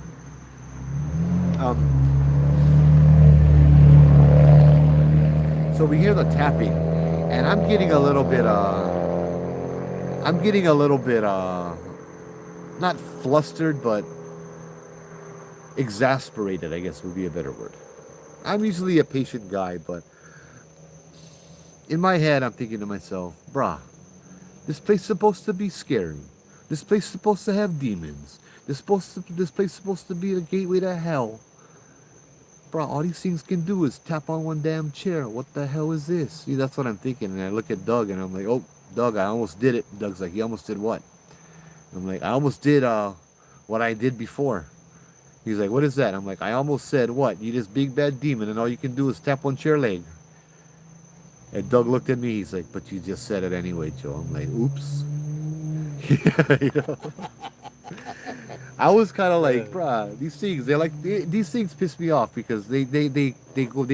Um, so we hear the tapping, and I'm getting a little bit, not flustered, but exasperated, I guess would be a better word. I'm usually a patient guy, but in my head, I'm thinking to myself, brah, this place is supposed to be scary. This place is supposed to have demons. This place is supposed to be the gateway to hell. Brah, all these things can do is tap on one damn chair. What the hell is this? See, that's what I'm thinking. And I look at Doug and I'm like, oh, Doug, I almost did it. Doug's like, you almost did what? I'm like, I almost did what I did before. He's like, what is that? I'm like, I almost said what? You this big bad demon and all you can do is tap one chair leg. And Doug looked at me. He's like, but you just said it anyway, Joe. I'm like, oops. You know? I was kind of like, bruh, these things, these things piss me off because they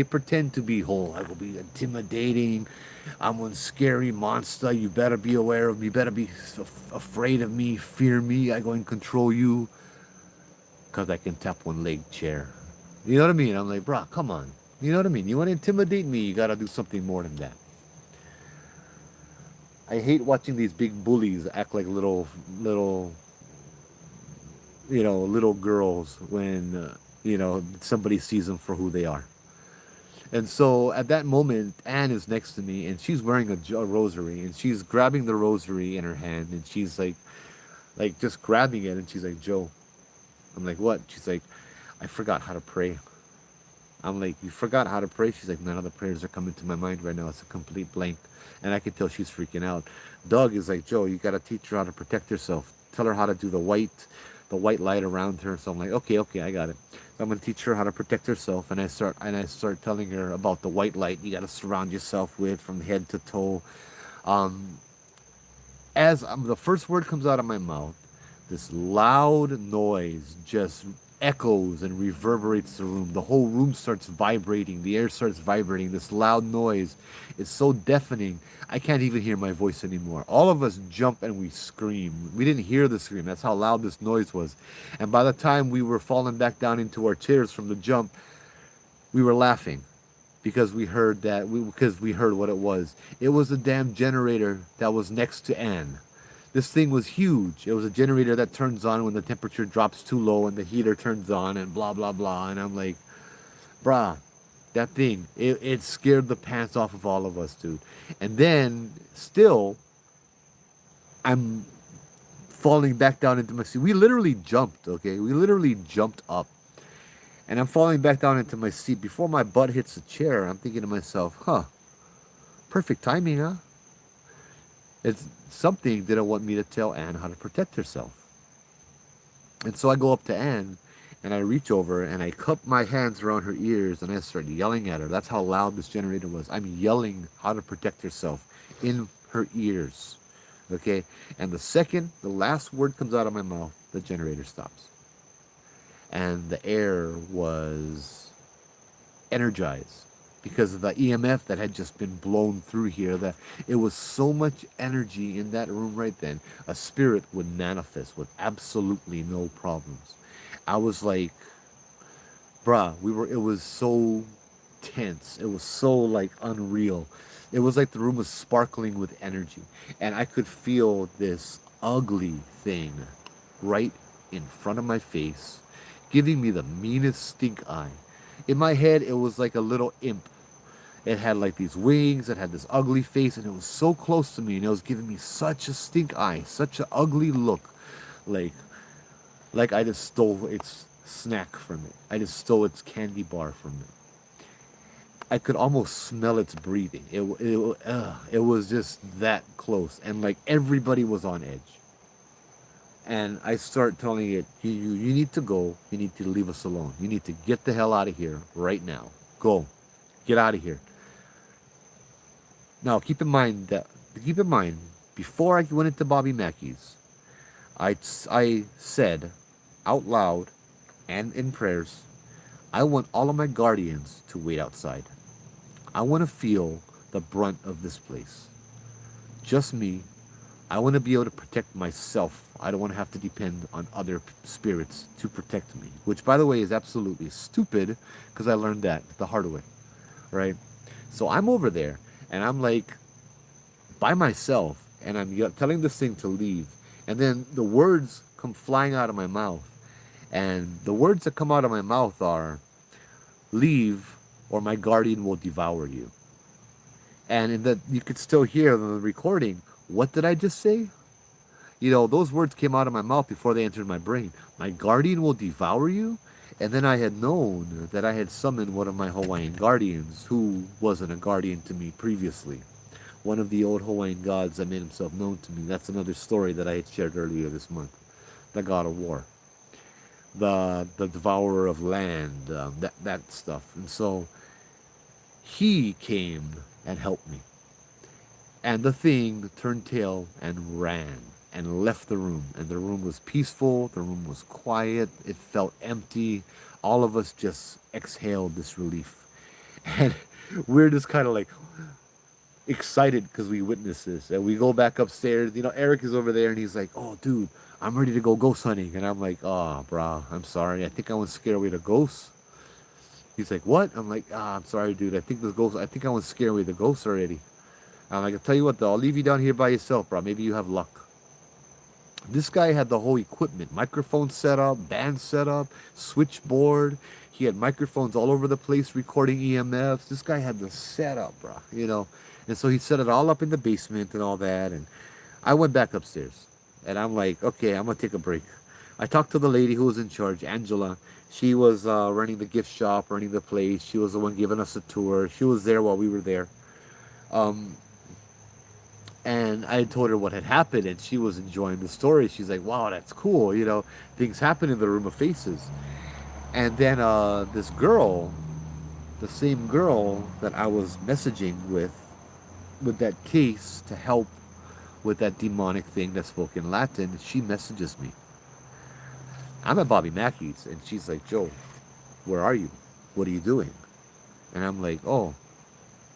pretend to be whole. I will be intimidating. I'm one scary monster. You better be aware of me. You better be afraid of me. Fear me. I go and control you because I can tap one leg chair. You know what I mean? I'm like, bruh, come on. You know what I mean? You want to intimidate me, you got to do something more than that. I hate watching these big bullies act like little, little girls when, somebody sees them for who they are. And so at that moment, Anne is next to me and she's wearing a rosary and she's grabbing the rosary in her hand and she's like just grabbing it and she's like, Joe. I'm like, what? She's like, I forgot how to pray. I'm like, you forgot how to pray? She's like, none of the prayers are coming to my mind right now. It's a complete blank. And I can tell she's freaking out. Doug is like, Joe, you got to teach her how to protect herself. Tell her how to do the white light around her. So I'm like, okay, I got it. So I'm going to teach her how to protect herself. And I start telling her about the white light you got to surround yourself with from head to toe. As the first word comes out of my mouth, this loud noise just echoes and reverberates the room. The whole room starts vibrating. The air starts vibrating. This loud noise is so deafening, I can't even hear my voice anymore. All of us jump and we scream. We didn't hear the scream. That's how loud this noise was. And by the time we were falling back down into our chairs from the jump, we were laughing because we heard what it was. It was a damn generator that was next to Anne. This thing was huge. It was a generator that turns on when the temperature drops too low and the heater turns on and blah, blah, blah. And I'm like, brah, that thing, it scared the pants off of all of us, dude. And then, still, I'm falling back down into my seat. We literally jumped, okay? We literally jumped up. And I'm falling back down into my seat. Before my butt hits the chair, I'm thinking to myself, perfect timing, huh? It's something didn't want me to tell Anne how to protect herself. And so I go up to Anne and I reach over and I cup my hands around her ears and I start yelling at her. That's how loud this generator was. I'm yelling how to protect herself in her ears. Okay? And the last word comes out of my mouth, the generator stops. And the air was energized because of the EMF that had just been blown through here. That it was so much energy in that room right then. A spirit would manifest with absolutely no problems. I was like, bruh, it was so tense. It was so like unreal. It was like the room was sparkling with energy. And I could feel this ugly thing right in front of my face, giving me the meanest stink eye. In my head, it was like a little imp. It had like these wings, it had this ugly face, and it was so close to me, and it was giving me such a stink eye, such an ugly look. Like I just stole its snack from it. I just stole its candy bar from it. I could almost smell its breathing. It was just that close, and like everybody was on edge. And I start telling it, you need to go. You need to leave us alone. You need to get the hell out of here right now. Go, get out of here. Now keep in mind, before I went into Bobby Mackey's, I said out loud and in prayers, I want all of my guardians to wait outside. I want to feel the brunt of this place. Just me. I want to be able to protect myself. I don't want to have to depend on other spirits to protect me. Which, by the way, is absolutely stupid because I learned that the hard way. Right? So I'm over there and I'm like by myself and I'm telling this thing to leave. And then the words come flying out of my mouth. And the words that come out of my mouth are, leave or my guardian will devour you. And in that you could still hear in the recording, what did I just say? You know, those words came out of my mouth before they entered my brain. My guardian will devour you? And then I had known that I had summoned one of my Hawaiian guardians who wasn't a guardian to me previously. One of the old Hawaiian gods that made himself known to me. That's another story that I had shared earlier this month. The god of war. The devourer of land, that stuff. And so he came and helped me. And the thing turned tail and ran and left the room. And the room was peaceful. The room was quiet. It felt empty. All of us just exhaled this relief. And we're just kind of like excited because we witnessed this. And we go back upstairs. You know, Eric is over there and he's like, oh, dude, I'm ready to go ghost hunting. And I'm like, oh, brah, I'm sorry. I think I want to scare away the ghosts. He's like, what? I'm like, I'm sorry, dude. I think I want to scare away the ghosts already. I'm like, I'll tell you what, though. I'll leave you down here by yourself, bro. Maybe you have luck. This guy had the whole equipment. Microphone set up, band set up, switchboard. He had microphones all over the place recording EMFs. This guy had the setup, bro. You know? And so he set it all up in the basement and all that. And I went back upstairs. And I'm like, okay, I'm going to take a break. I talked to the lady who was in charge, Angela. She was running the gift shop, running the place. She was the one giving us a tour. She was there while we were there. And I told her what had happened, and she was enjoying the story. She's like, wow, that's cool. You know, things happen in the Room of Faces. And then this girl, the same girl that I was messaging with that case to help with that demonic thing that spoke in Latin, she messages me. I'm at Bobby Mackey's, and she's like, Joe, where are you? What are you doing? And I'm like, oh,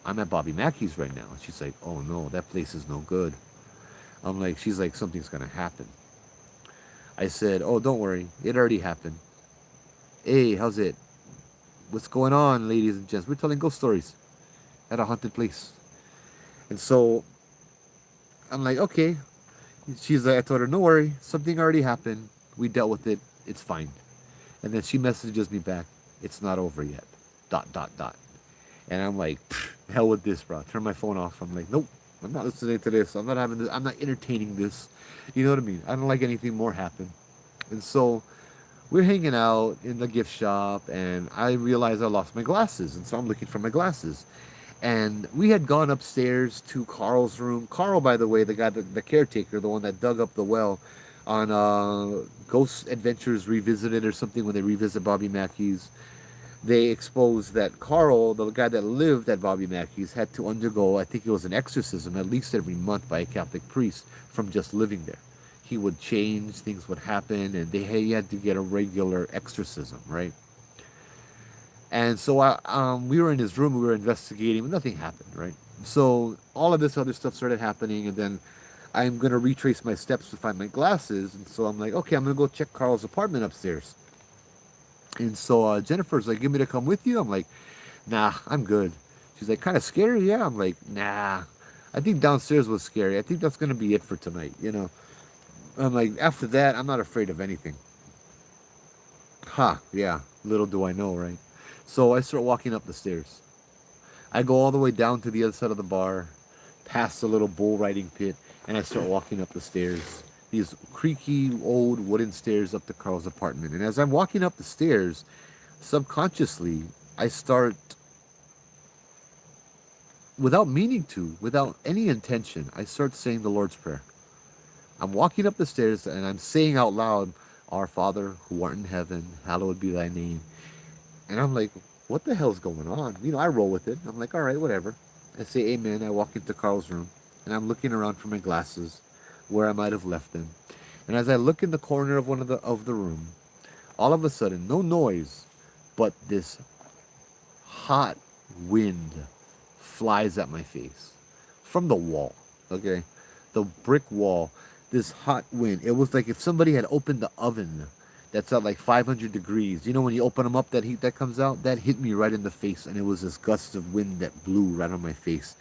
I'm at Bobby Mackey's right now. And she's like, oh no, that place is no good. I'm like, she's like, something's gonna happen. I said, oh, don't worry, it already happened. Hey, how's it? What's going on, ladies and gents? We're telling ghost stories at a haunted place. And so I'm like, okay. She's like, I told her, no worry, something already happened. We dealt with it. It's fine. And then she messages me back, it's not over yet. ... And I'm like, hell with this, bro. Turn my phone off. I'm like, nope, I'm not listening to this. I'm not having this. I'm not entertaining this. You know what I mean? I don't like anything more happen. And so we're hanging out in the gift shop, and I realized I lost my glasses. And so I'm looking for my glasses. And we had gone upstairs to Carl's room. Carl, by the way, the guy, the caretaker, the one that dug up the well on Ghost Adventures Revisited or something, when they revisit Bobby Mackey's. They exposed that Carl, the guy that lived at Bobby Mackey's, had to undergo, I think it was an exorcism, at least every month by a Catholic priest from just living there. He would change, things would happen, and he had to get a regular exorcism, right? And so we were in his room, we were investigating, but nothing happened, right? So all of this other stuff started happening, and then I'm going to retrace my steps to find my glasses. And so I'm like, okay, I'm going to go check Carl's apartment upstairs. And so Jennifer's like, give me to come with you? I'm like, nah, I'm good. She's like, kind of scary? Yeah. I'm like, nah, I think downstairs was scary. I think that's going to be it for tonight, you know? I'm like, after that, I'm not afraid of anything. Yeah, little do I know, right? So I start walking up the stairs. I go all the way down to the other side of the bar, past the little bull riding pit, and I start walking up the stairs. These creaky old wooden stairs up to Carl's apartment. And as I'm walking up the stairs, subconsciously, I start without meaning to, without any intention, I start saying the Lord's Prayer. I'm walking up the stairs and I'm saying out loud, Our Father who art in heaven, hallowed be thy name. And I'm like, what the hell's going on? You know, I roll with it. I'm like, all right, whatever. I say amen. I walk into Carl's room and I'm looking around for my glasses where I might have left them. And as I look in the corner of one of the room, all of a sudden, no noise, but this hot wind flies at my face from the wall. Okay, the brick wall. This hot wind. It was like if somebody had opened the oven that's at like 500 degrees. You know when you open them up, that heat that comes out, that hit me right in the face, and it was this gust of wind that blew right on my face,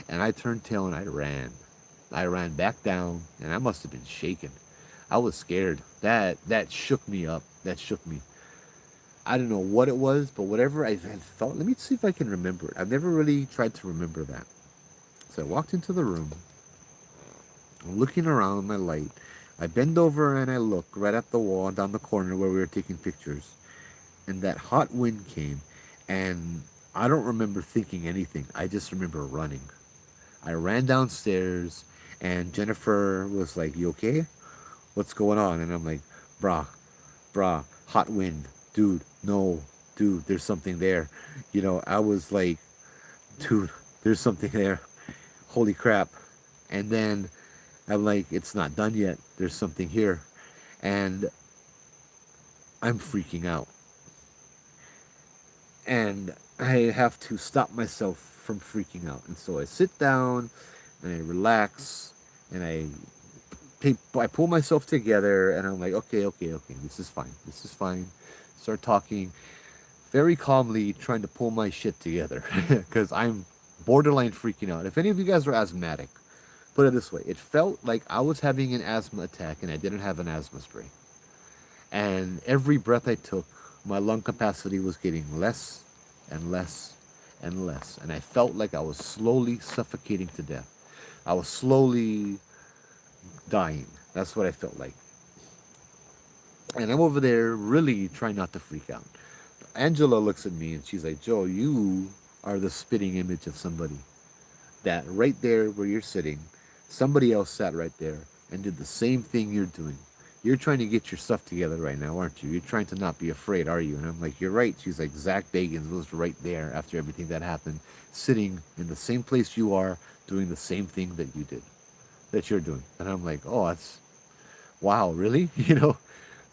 and I turned tail and I ran. I ran back down, and I must have been shaken. I was scared. That shook me up. That shook me. I don't know what it was, but whatever I had felt. Let me see if I can remember it. I've never really tried to remember that. So I walked into the room. I'm looking around with my light. I bend over and I look right at the wall down the corner where we were taking pictures. And that hot wind came, and I don't remember thinking anything. I just remember running. I ran downstairs, and Jennifer was like, "You okay? What's going on?" And I'm like, brah, hot wind. Dude, no, dude, there's something there. You know, I was like, dude, there's something there. Holy crap. And then I'm like, it's not done yet. There's something here. And I'm freaking out. And I have to stop myself from freaking out. And so I sit down and I relax and I pull myself together and I'm like, okay, this is fine. Start talking very calmly, trying to pull my shit together because I'm borderline freaking out. If any of you guys are asthmatic, put it this way, it felt like I was having an asthma attack and I didn't have an asthma spray. And every breath I took, my lung capacity was getting less and less and less. And I felt like I was slowly suffocating to death. I was slowly dying. That's what I felt like. And I'm over there really trying not to freak out. Angela looks at me and she's like, Joe, you are the spitting image of somebody. That right there where you're sitting, somebody else sat right there and did the same thing you're doing. You're trying to get your stuff together right now, aren't you? You're trying to not be afraid, are you? And I'm like, you're right. She's like, Zach Bagans was right there after everything that happened, sitting in the same place you are, doing the same thing that you did, that you're doing. And I'm like, oh, that's, wow, really? You know,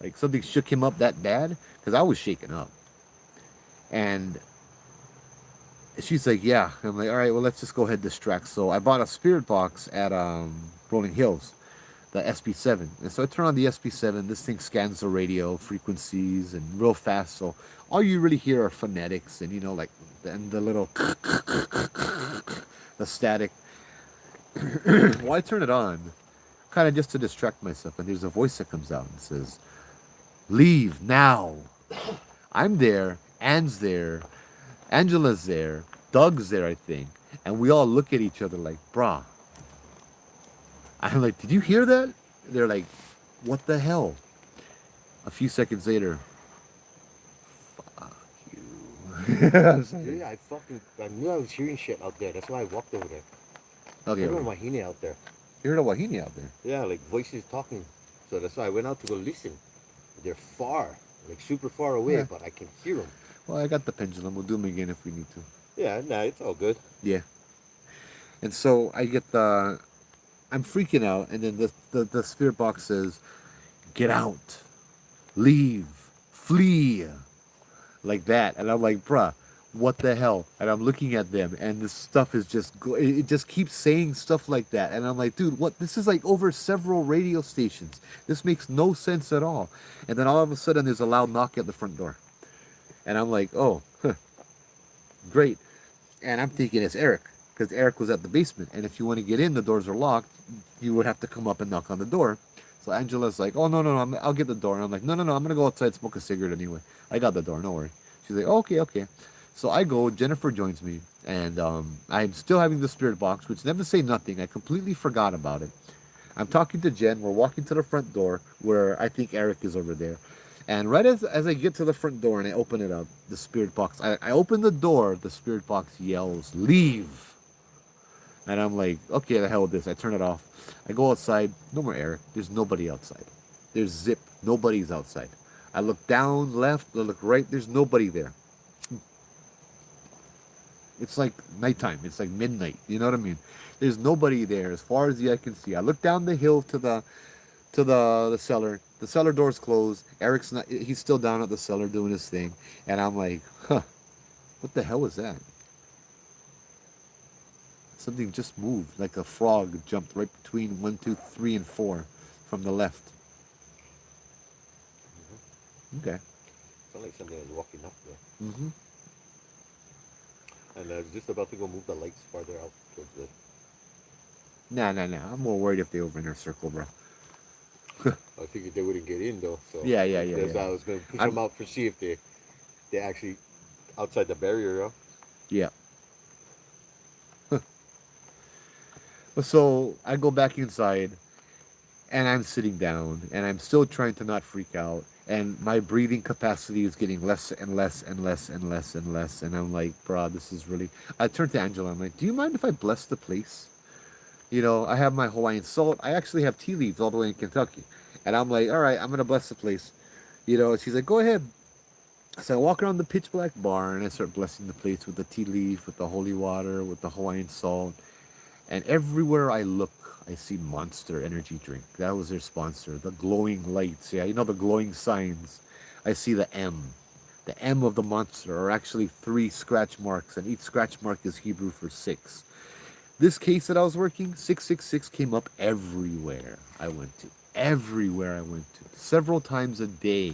like something shook him up that bad? Because I was shaken up. And she's like, yeah. And I'm like, all right, well, let's just go ahead and distract. So I bought a spirit box at Rolling Hills, the SP7. And so I turn on the SP7. This thing scans the radio frequencies and real fast. So all you really hear are phonetics and, you know, like, and the little, the static. Well, I turn it on, kind of just to distract myself. And there's a voice that comes out and says, leave now. I'm there. Anne's there. Angela's there. Doug's there, I think. And we all look at each other like, brah. I'm like, did you hear that? They're like, what the hell? A few seconds later, fuck you. Yeah, I knew I was hearing shit out there. That's why I walked over there. Okay. I heard a Wahine out there. You heard a Wahine out there? Yeah, like voices talking. So that's why I went out to go listen. They're far, like super far away, Yeah. but I can hear them. Well, I got the pendulum. We'll do them again if we need to. Yeah, nah, it's all good. Yeah. And so I get I'm freaking out, and then the spirit box says, get out, leave, flee, like that. And I'm like, bruh, what the hell? And I'm looking at them, and this stuff is it just keeps saying stuff like that. And I'm like, dude, what? This is like over several radio stations. This makes no sense at all. And then all of a sudden, there's a loud knock at the front door. And I'm like, oh, great. And I'm thinking it's Eric, because Eric was at the basement. And if you want to get in, the doors are locked. You would have to come up and knock on the door. So Angela's like, oh, no, I'll get the door. And I'm like, no, I'm going to go outside and smoke a cigarette anyway. I got the door, no worry. She's like, oh, okay. So I go, Jennifer joins me. And I'm still having the spirit box, which never say nothing. I completely forgot about it. I'm talking to Jen. We're walking to the front door where I think Eric is over there. And right as I get to the front door and I open it up, the spirit box, I open the door, the spirit box yells, leave. And I'm like, okay, the hell with this. I turn it off. I go outside. No more air. There's nobody outside. There's zip. Nobody's outside. I look down, left, I look right. There's nobody there. It's like nighttime. It's like midnight. You know what I mean? There's nobody there as far as the eye can see. I look down the hill to the cellar. The cellar door's closed. Eric's not. He's still down at the cellar doing his thing. And I'm like, huh, what the hell was that? Something just moved, like a frog jumped right between 1, 2, 3, and 4 from the left. Okay. Sound like something was walking up there. Mm-hmm. And I was just about to go move the lights farther out towards the. Nah. I'm more worried if they over in our circle, bro. I figured they wouldn't get in though. So Yeah. That's why I was gonna push them out for see if they actually outside the barrier. Huh? Yeah. So I go back inside, and I'm sitting down, and I'm still trying to not freak out, and my breathing capacity is getting less and less and less and less and less, and I'm like, bro, this is really. I turned to Angela. I'm like, do you mind if I bless the place? You know, I have my Hawaiian salt. I actually have tea leaves all the way in Kentucky, and I'm like, all right, I'm gonna bless the place. You know, and she's like, go ahead. So I walk around the pitch black bar, and I start blessing the place with the tea leaf, with the holy water, with the Hawaiian salt. And everywhere I look, I see Monster Energy Drink. That was their sponsor. The glowing lights. Yeah, you know the glowing signs. I see the M. The M of the Monster are actually 3 scratch marks, and each scratch mark is Hebrew for 6. This case that I was working, 666 came up everywhere I went to. Everywhere I went to. Several times a day.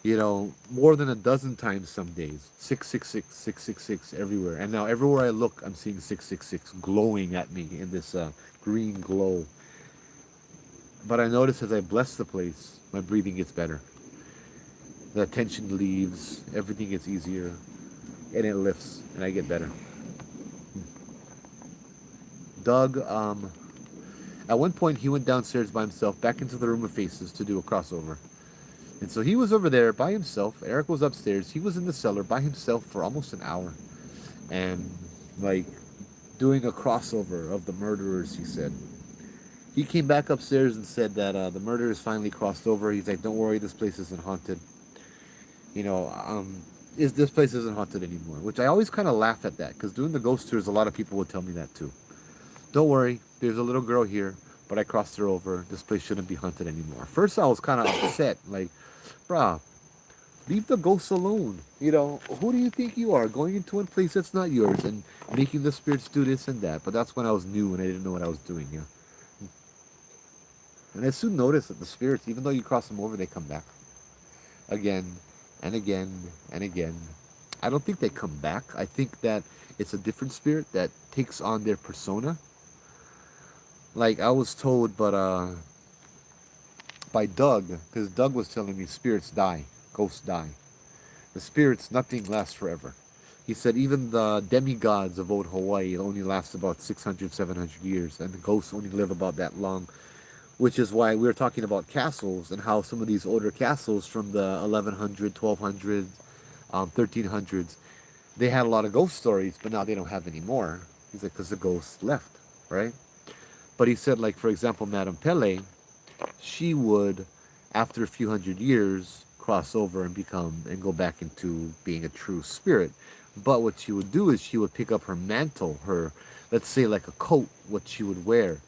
You know, more than a dozen times some days. 666, 666 everywhere. And now everywhere I look, I'm seeing 666 glowing at me in this green glow. But I notice as I bless the place, my breathing gets better. The tension leaves, everything gets easier, and it lifts, and I get better. Doug, at one point he went downstairs by himself, back into the room of faces to do a crossover. And so he was over there by himself. Eric was upstairs. He was in the cellar by himself for almost an hour. And, like, doing a crossover of the murderers, he said. He came back upstairs and said that the murderers finally crossed over. He's like, don't worry, this place isn't haunted. You know, this place isn't haunted anymore. Which I always kind of laugh at that. Because doing the ghost tours, a lot of people would tell me that too. Don't worry, there's a little girl here. But I crossed her over. This place shouldn't be haunted anymore. First I was kind of upset. Like, bruh, leave the ghosts alone. You know, who do you think you are? Going into a place that's not yours and making the spirits do this and that. But that's when I was new and I didn't know what I was doing, yeah. And I soon noticed that the spirits, even though you cross them over, they come back. Again and again and again. I don't think they come back. I think that it's a different spirit that takes on their persona. Like I was told, but by Doug, because Doug was telling me spirits die, ghosts die. The spirits, nothing lasts forever. He said even the demigods of old Hawaii only last about 600, 700 years, and the ghosts only live about that long, which is why we were talking about castles and how some of these older castles from the 1100, 1200, 1300s, they had a lot of ghost stories, but now they don't have any more. He's like, because the ghosts left, right? But he said, like, for example, Madame Pele, she would, after a few hundred years, cross over and go back into being a true spirit. But what she would do is she would pick up her mantle, her, let's say like a coat, what she would wear.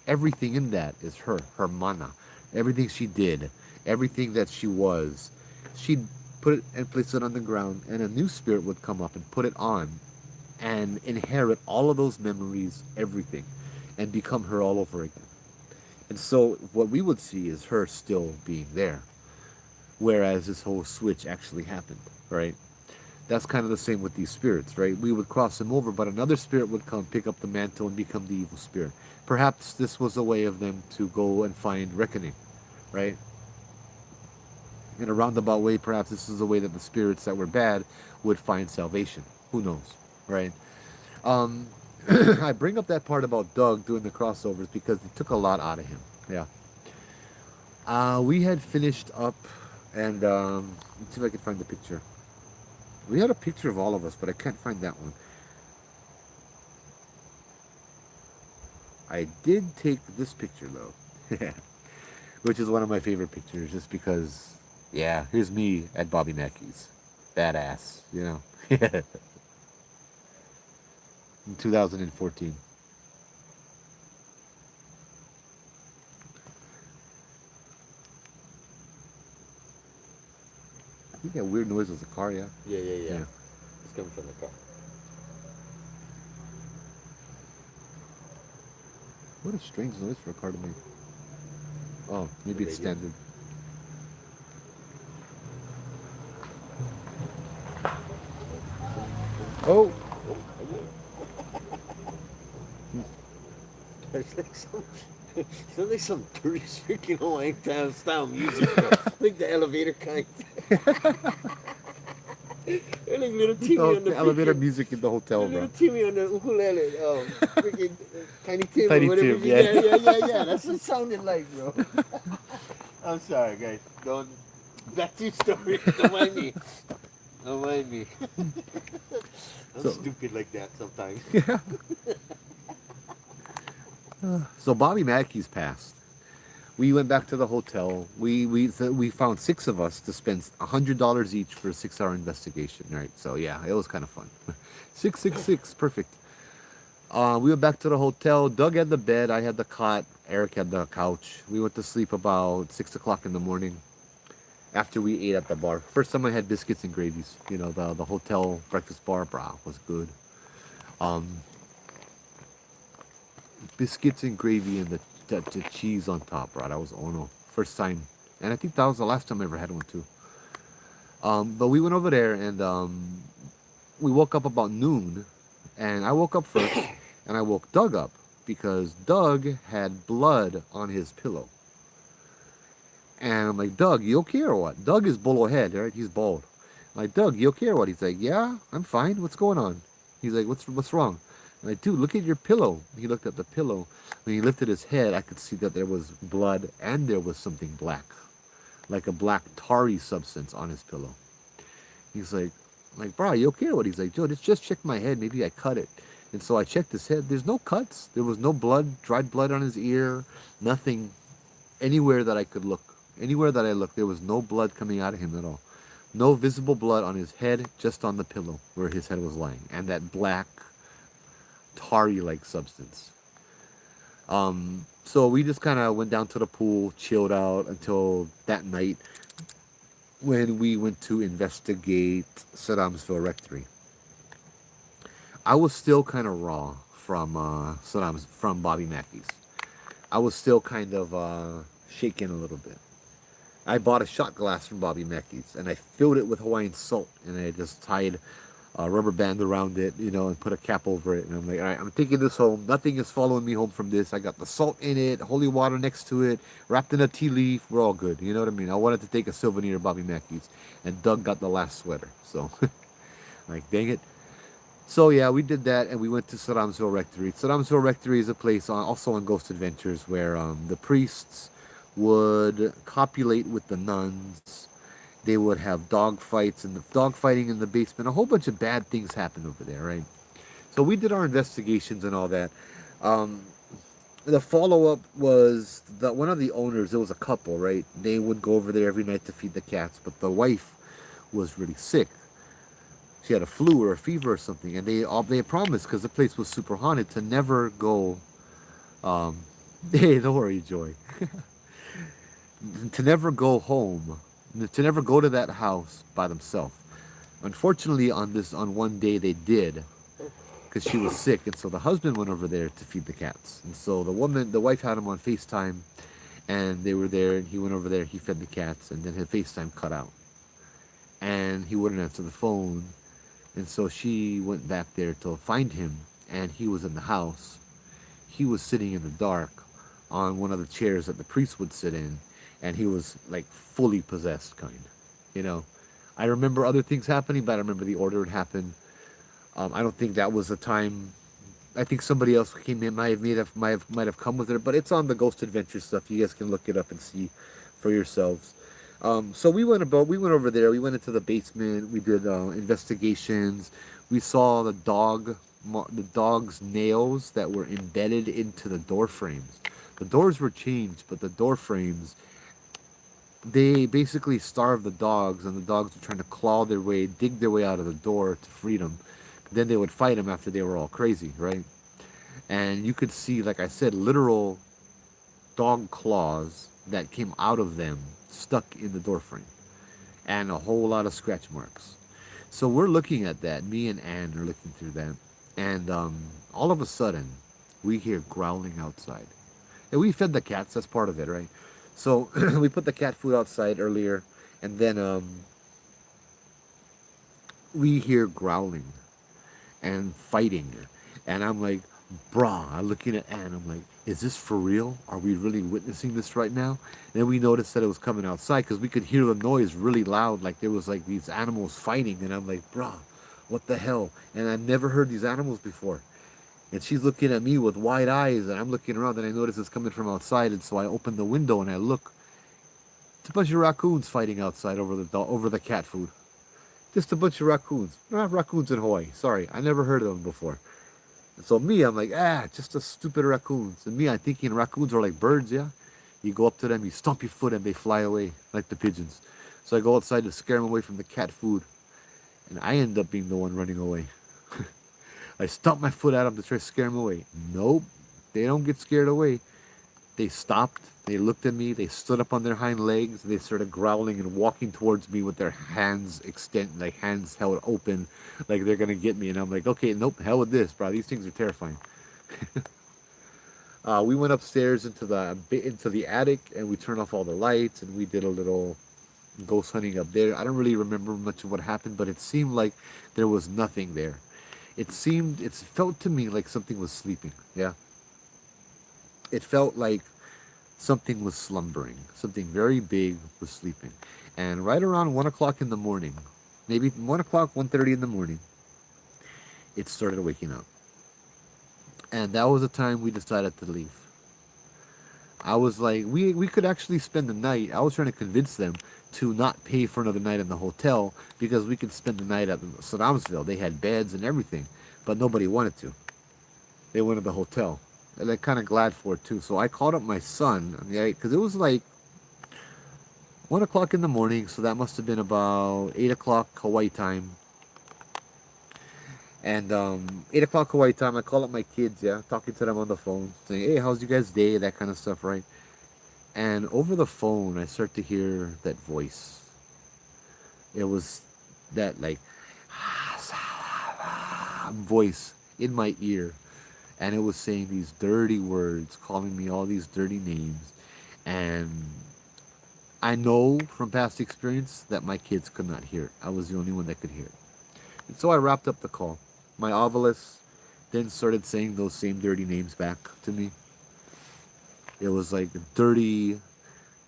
Everything in that is her mana. Everything she did, everything that she was, she'd put it and place it on the ground, and a new spirit would come up and put it on and inherit all of those memories, everything, and become her all over again. And so what we would see is her still being there, whereas this whole switch actually happened, right? That's kind of the same with these spirits, right? We would cross them over, but another spirit would come, pick up the mantle, and become the evil spirit. Perhaps this was a way of them to go and find reckoning, right? In a roundabout way, perhaps this is a way that the spirits that were bad would find salvation. Who knows, right? I bring up that part about Doug doing the crossovers because it took a lot out of him. Yeah. We had finished up, and let's see if I can find the picture. We had a picture of all of us, but I can't find that one. I did take this picture though, which is one of my favorite pictures, just because. Yeah, here's me at Bobby Mackeys, badass, you know. In 2014. I think that weird noise was a car, yeah. Yeah, yeah, yeah. Yeah. It's coming from the car. What a strange noise for a car to make. Oh, maybe The it's radio? standard. Oh, It's like some, it's like some dirty freaking Hawaiian style music. Bro. Like the elevator kind. They're like little Timmy on the the elevator freaking, music in the hotel, little bro. Timmy on the ukulele. Freaking Tiny Tim Tiny or whatever. Tim, yeah. Yeah. That's what it sounded like, bro. I'm sorry, guys. Don't. Back to your story. Don't mind me. Don't mind me. I'm So- stupid like that sometimes. So Bobby Mackey's passed. We went back to the hotel. We found six of us to spend $100 each for a 6-hour investigation. Right. So yeah, it was kind of fun. 666, perfect. We went back to the hotel. Doug had the bed. I had the cot. Eric had the couch. We went to sleep about 6 o'clock in the morning. After we ate at the bar, first time I had biscuits and gravies. You know, the hotel breakfast bar, brah, was good. Biscuits and gravy and the cheese on top, right? That was ono. First time. And I think that was the last time I ever had one too. But we went over there and we woke up about noon. And I woke up first and I woke Doug up because Doug had blood on his pillow. And I'm like, Doug, you okay or what? Doug is bolo head, right? He's bald. I'm like, Doug, you okay or what? He's like, yeah, I'm fine. What's going on? He's like, what's wrong? I'm like, dude, look at your pillow. He looked at the pillow. When he lifted his head, I could see that there was blood and there was something black, like a black tarry substance on his pillow. He's like, bro, you okay or what? He's like, Joe, just check my head. Maybe I cut it. And so I checked his head. There's no cuts. There was no blood, dried blood on his ear, nothing anywhere that I could look. Anywhere that I looked, there was no blood coming out of him at all. No visible blood on his head, just on the pillow where his head was lying. And that black, tarry-like substance. So we just kind of went down to the pool, chilled out until that night when we went to investigate Sedamsville Rectory. I was still kind of raw from from Bobby Mackeys. I was still kind of shaking a little bit. I bought a shot glass from Bobby Mackeys and I filled it with Hawaiian salt and I just tied a rubber band around it, you know, and put a cap over it. And I'm like, all right, I'm taking this home. Nothing is following me home from this. I got the salt in it, holy water next to it, wrapped in a tea leaf. We're all good. You know what I mean? I wanted to take a souvenir of Bobby Mackeys, and Doug got the last sweater. So, like, dang it. So, yeah, we did that, and we went to Sedamsville Rectory. Sedamsville Rectory is a place also on Ghost Adventures where the priests would copulate with the nuns. They would have dog fights and the dog fighting in the basement. A whole bunch of bad things happened over there, right? So we did our investigations and all that. The follow-up was that one of the owners, it was a couple, right? They would go over there every night to feed the cats, but the wife was really sick. She had a flu or a fever or something, and they promised, because the place was super haunted, to never go. Hey, don't worry, Joy. To never go home, to never go to that house by themselves. Unfortunately, on one day they did, because she was sick, and so the husband went over there to feed the cats. And so the wife had him on FaceTime, and they were there, and he went over there, he fed the cats, and then his FaceTime cut out. And he wouldn't answer the phone, and so she went back there to find him, and he was in the house. He was sitting in the dark on one of the chairs that the priest would sit in, and he was like fully possessed, kind. You know, I remember other things happening, but I remember the order it happened. I don't think that was the time. I think somebody else came in, might have come with it, but it's on the Ghost Adventure stuff. You guys can look it up and see for yourselves. So we went over there. We went into the basement. We did investigations. We saw the dog the dog's nails that were embedded into the door frames. The doors were changed, but the door frames, they basically starved the dogs, and the dogs were trying to claw their way, dig their way out of the door to freedom. Then they would fight them after they were all crazy, right? And you could see, like I said, literal dog claws that came out of them stuck in the door frame, and a whole lot of scratch marks. So we're looking at that. Me and Ann are looking through that, and all of a sudden, we hear growling outside. And we fed the cats. That's part of it, right? So we put the cat food outside earlier, and then we hear growling and fighting, and I'm like, brah. I'm looking at Ann. I'm like, is this for real? Are we really witnessing this right now? And then we noticed that it was coming outside because we could hear the noise really loud, like there was like these animals fighting. And I'm like, brah, what the hell? And I've never heard these animals before. And she's looking at me with wide eyes, and I'm looking around, and I notice it's coming from outside. And so I open the window and I look. It's a bunch of raccoons fighting outside over the cat food. Just a bunch of raccoons. Not raccoons in Hawaii. Sorry, I never heard of them before. And so me, I'm like, just a stupid raccoons. And me, I'm thinking raccoons are like birds, yeah? You go up to them, you stomp your foot, and they fly away like the pigeons. So I go outside to scare them away from the cat food. And I end up being the one running away. I stomp my foot at them to try to scare them away. Nope, they don't get scared away. They stopped, they looked at me, they stood up on their hind legs, they started growling and walking towards me with their hands like hands held open, like they're gonna get me. And I'm like, okay, nope, hell with this, bro. These things are terrifying. We went upstairs into the attic, and we turned off all the lights, and we did a little ghost hunting up there. I don't really remember much of what happened, but it seemed like there was nothing there. It felt to me like something was sleeping. Yeah. It felt like something was slumbering. Something very big was sleeping. And right around 1 o'clock in the morning, maybe 1 o'clock, 1:30 in the morning, it started waking up. And that was the time we decided to leave. I was like, we could actually spend the night. I was trying to convince them to not pay for another night in the hotel because we could spend the night at Sedamsville. They had beds and everything, but nobody wanted to. They wanted the hotel. And I'm kind of glad for it too. So I called up my son, because it was like 1 o'clock in the morning, so that must have been about 8 o'clock Hawaii time. And 8 o'clock Hawaii time, I call up my kids, talking to them on the phone, saying, hey, how's you guys' day, that kind of stuff, right? And over the phone, I start to hear that voice. It was that, like, voice in my ear. And it was saying these dirty words, calling me all these dirty names. And I know from past experience that my kids could not hear it. I was the only one that could hear it. And so I wrapped up the call. My ovilus then started saying those same dirty names back to me. It was like dirty,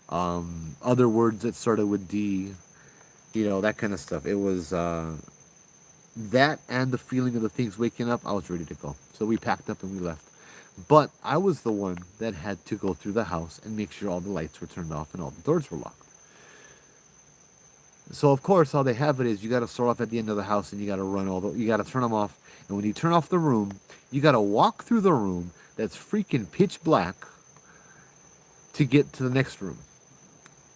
other words that started with D, that kind of stuff. It was that and the feeling of the things waking up. I was ready to go. So we packed up and we left. But I was the one that had to go through the house and make sure all the lights were turned off and all the doors were locked. So of course, how they have it is you got to start off at the end of the house and you got to you got to turn them off. And when you turn off the room, you got to walk through the room that's freaking pitch black to get to the next room.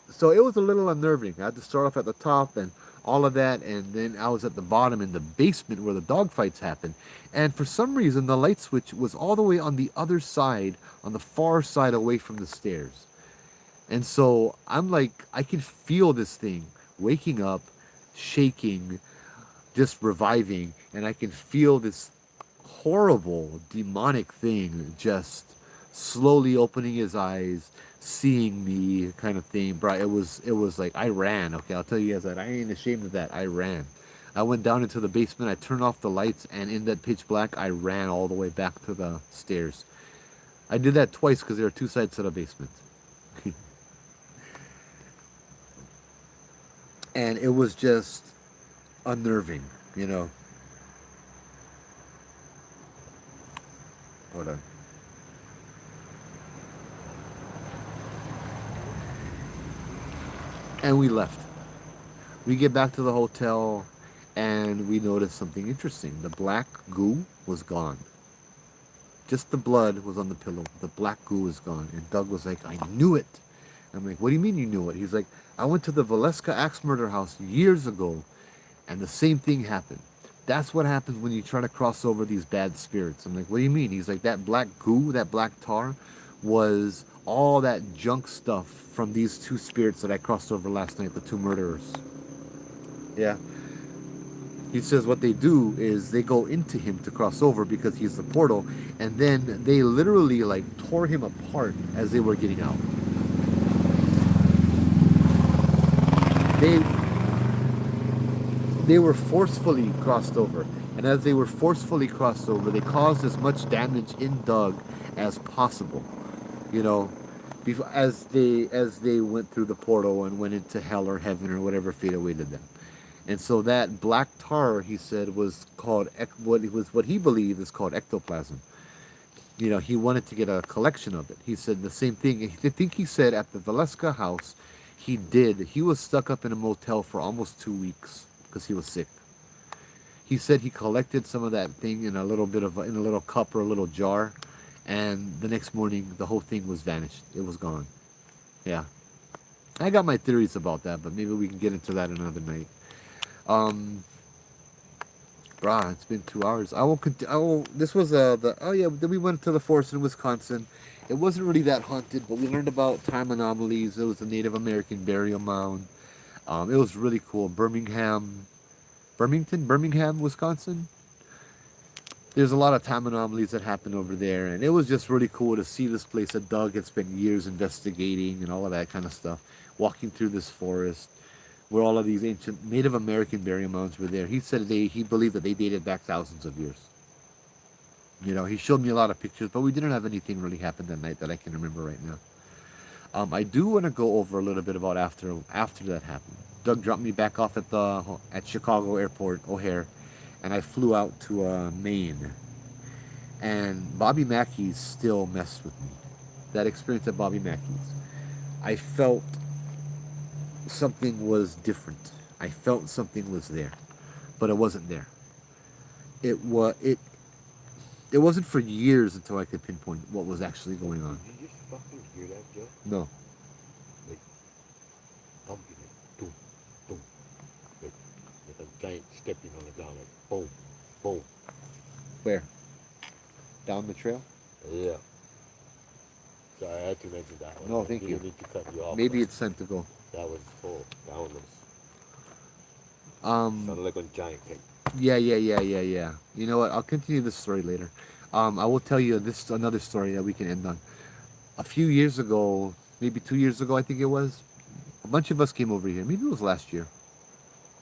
So it was a little unnerving. I had to start off at the top and all of that, and then I was at the bottom in the basement where the dog fights happened. And for some reason, the light switch was all the way on the other side, on the far side away from the stairs. And so I'm like, I can feel this thing waking up, shaking, just reviving, and I can feel this horrible demonic thing just slowly opening his eyes, seeing me, kind of thing. Bro, it was like I ran. Okay, I'll tell you guys that I ain't ashamed of that. I ran. I went down into the basement, I turned off the lights, and in that pitch black, I ran all the way back to the stairs. I did that twice because there are two sides to the basement. And it was just unnerving, Hold on. And we left. We get back to the hotel, and we notice something interesting. The black goo was gone. Just the blood was on the pillow. The black goo was gone. And Doug was like, I knew it. I'm like, what do you mean you knew it? He's like, I went to the Valeska axe murder house years ago, and the same thing happened. That's what happens when you try to cross over these bad spirits. I'm like, what do you mean? He's like, that black goo, that black tar, was all that junk stuff from these two spirits that I crossed over last night, the two murderers. Yeah. He says what they do is they go into him to cross over because he's the portal, and then they literally like tore him apart as they were getting out. They were forcefully crossed over, and as they were forcefully crossed over, they caused as much damage in Doug as possible. You know, as they went through the portal and went into hell or heaven or whatever fate awaited them. And so that black tar, he said, was called what he believed is called ectoplasm. You know, he wanted to get a collection of it. He said the same thing. I think he said at the Valeska house, he was stuck up in a motel for almost 2 weeks because he was sick. He said he collected some of that thing in a little cup or a little jar, and the next morning the whole thing was vanished. It was gone. Yeah. I got my theories about that, but maybe we can get into that another night. Brah, it's been 2 hours. This was then we went to the forest in Wisconsin. It wasn't really that haunted, but we learned about time anomalies. It was a Native American burial mound. It was really cool. Birmingham, Wisconsin. There's a lot of time anomalies that happen over there, and it was just really cool to see this place that Doug had spent years investigating and all of that kind of stuff. Walking through this forest, where all of these ancient Native American burial mounds were there. He said he believed that they dated back thousands of years. You know, he showed me a lot of pictures, but we didn't have anything really happen that night that I can remember right now. I do want to go over a little bit about after that happened. Doug dropped me back off at Chicago Airport, O'Hare, and I flew out to Maine. And Bobby Mackeys still messed with me. That experience at Bobby Mackeys, I felt something was different. I felt something was there, but it wasn't there. It wasn't for years until I could pinpoint what was actually going on. Did you just fucking hear that, Joe? No. Like thumping, like boom, boom, like a giant stepping on the ground, like boom, boom. Where? Down the trail? Yeah. Sorry, I had to mention that one. No, thank you. I need to cut you off. Maybe it's time to go. That was full. That one was sounded like a giant cake. Yeah. You know what? I'll continue this story later. I will tell you another story that we can end on. A few years ago, maybe 2 years ago, I think it was, a bunch of us came over here. Maybe it was last year.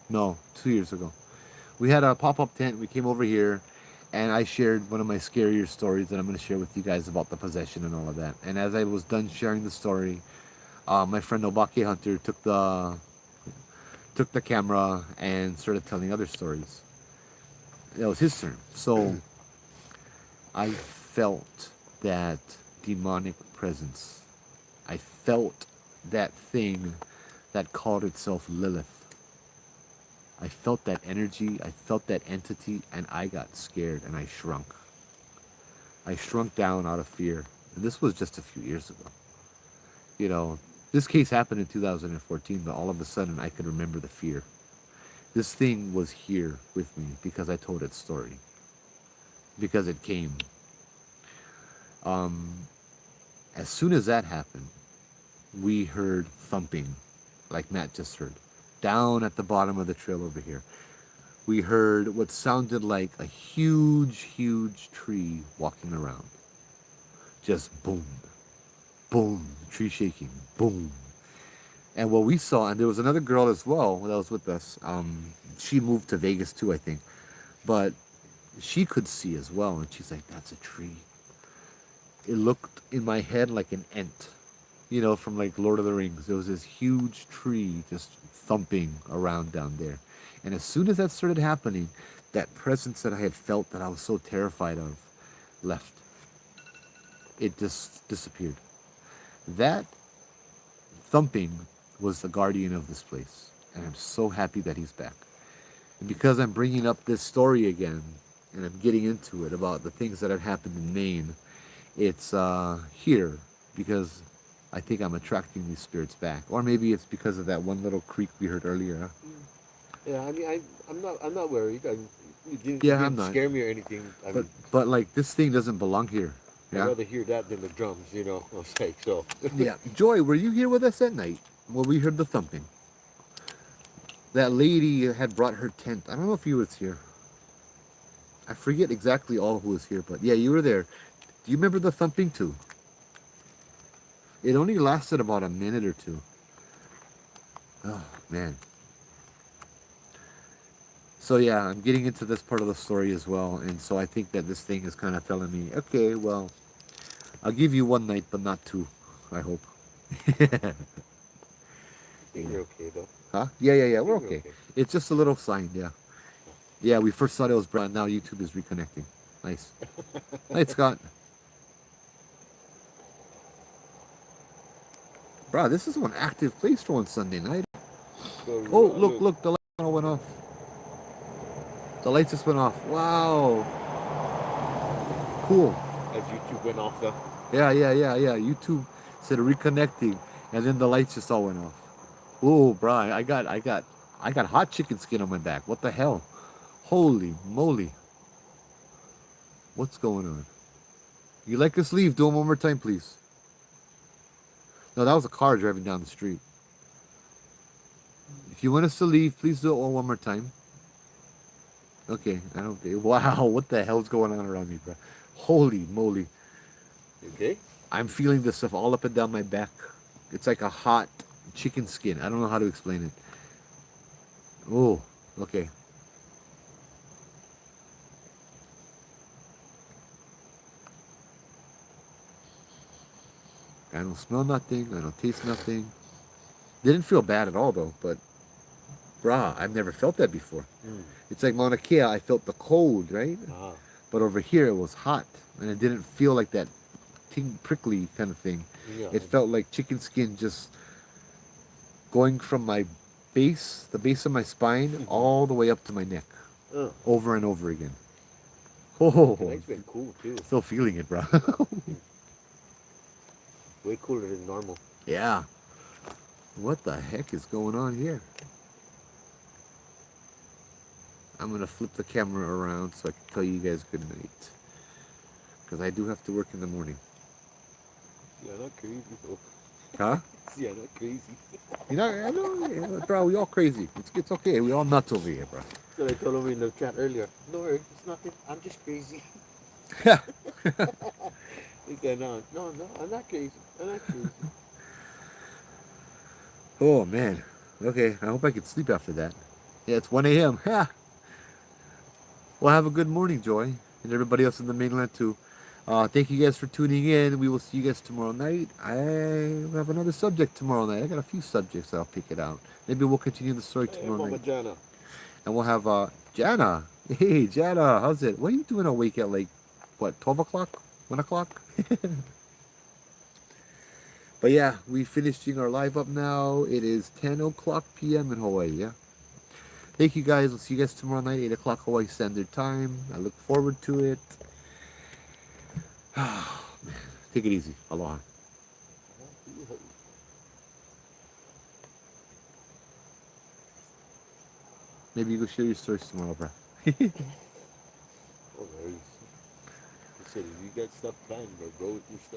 No, 2 years ago. We had a pop-up tent. We came over here, and I shared one of my scarier stories that I'm going to share with you guys about the possession and all of that. And as I was done sharing the story, my friend Obake Hunter took the camera and started telling other stories. It was his turn. So I felt that demonic presence. I felt that thing that called itself Lilith. I felt that energy, I felt that entity, and I got scared and I shrunk. I shrunk down out of fear. And this was just a few years ago. You know, this case happened in 2014, but all of a sudden I could remember the fear. This thing was here with me because I told its story. Because it came. As soon as that happened, we heard thumping, like Matt just heard, down at the bottom of the trail over here. We heard what sounded like a huge tree walking around. Just boom, boom, tree shaking, boom. And what we saw, and there was another girl as well that was with us. She moved to Vegas too, I think. But she could see as well, and she's like, that's a tree. It looked in my head like an ent, you know, from like Lord of the Rings. There was this huge tree just thumping around down there. And as soon as that started happening, that presence that I had felt that I was so terrified of left. It just disappeared. That thumping was the guardian of this place. And I'm so happy that he's back. And because I'm bringing up this story again, and I'm getting into it about the things that have happened in Maine, it's here because I think I'm attracting these spirits back, or maybe it's because of that one little creak we heard earlier. Huh? Yeah, I mean, I'm not worried. It didn't, it Yeah, I'm didn't not. scare me or anything. I mean, But like this thing doesn't belong here. I'd Yeah. rather hear that than the drums, you know. I was like, so. Yeah. Joy, were you here with us at night? Well, we heard the thumping. That lady had brought her tent. I don't know if you was here. I forget exactly all who was here, but yeah, you were there. Do you remember the thumping too? It only lasted about a minute or two. Oh man. So yeah, I'm getting into this part of the story as well, and so I think that this thing is kind of telling me, okay, well, I'll give you one night, but not two. I hope. I think you're okay, though. Huh? Yeah. I We're think you're okay. okay. It's just a little sign. Yeah. Yeah. We first thought it was brown. Now YouTube is reconnecting. Nice. Night, Scott. Bro, this is one active place for one Sunday night. So, Oh, look, the light went off. The lights just went off. Wow. Cool. As YouTube went off, though. Yeah. YouTube said reconnecting, and then the lights just all went off. Oh, bro, I got hot chicken skin on my back. What the hell? Holy moly. What's going on? You like us leave? Do it one more time, please. No, that was a car driving down the street. If you want us to leave, please do it one more time. Okay, I don't think. Wow, what the hell's going on around me, bro? Holy moly. Okay. I'm feeling this stuff all up and down my back. It's like a hot chicken skin. I don't know how to explain it. Oh, okay. I don't smell nothing. I don't taste nothing. Didn't feel bad at all though, but brah, I've never felt that before. Mm. It's like Mauna Kea, I felt the cold, right? Ah. But over here it was hot, and it didn't feel like that prickly kind of thing. Yeah. It felt like chicken skin just going from my base, the base of my spine, all the way up to my neck, over and over again. Oh, Tonight's been cool, too. still feeling it, bro. Way cooler than normal. Yeah. What the heck is going on here? I'm going to flip the camera around so I can tell you guys good night. Because I do have to work in the morning. Yeah, not crazy, though. Huh? Yeah, not crazy. You know, I know, yeah, bro, we all crazy. It's okay. We all nuts over here, bro. So I told him in the chat earlier, no worries, it's nothing. I'm just crazy. He said, no, I'm not crazy. I'm not crazy. Oh, man. Okay, I hope I can sleep after that. Yeah, it's 1 a.m. Ha! Well, have a good morning, Joy, and everybody else in the mainland, too. Thank you guys for tuning in. We will see you guys tomorrow night. I have another subject tomorrow night. I got a few subjects that I'll pick it out. Maybe we'll continue the story tomorrow Mama night. Jana. And we'll have Jana. Hey, Jana, how's it? What are you doing awake at like, what, 12 o'clock? 1 o'clock? But yeah, we finishing our live up now. It is 10 o'clock p.m. in Hawaii, yeah? Thank you guys. We'll see you guys tomorrow night, 8 o'clock Hawaii Standard Time. I look forward to it. Oh, man. Take it easy. Aloha. Maybe you go share your stories tomorrow, bro. Oh, nice. He said, if you got stuff planned, bro, go with your stuff.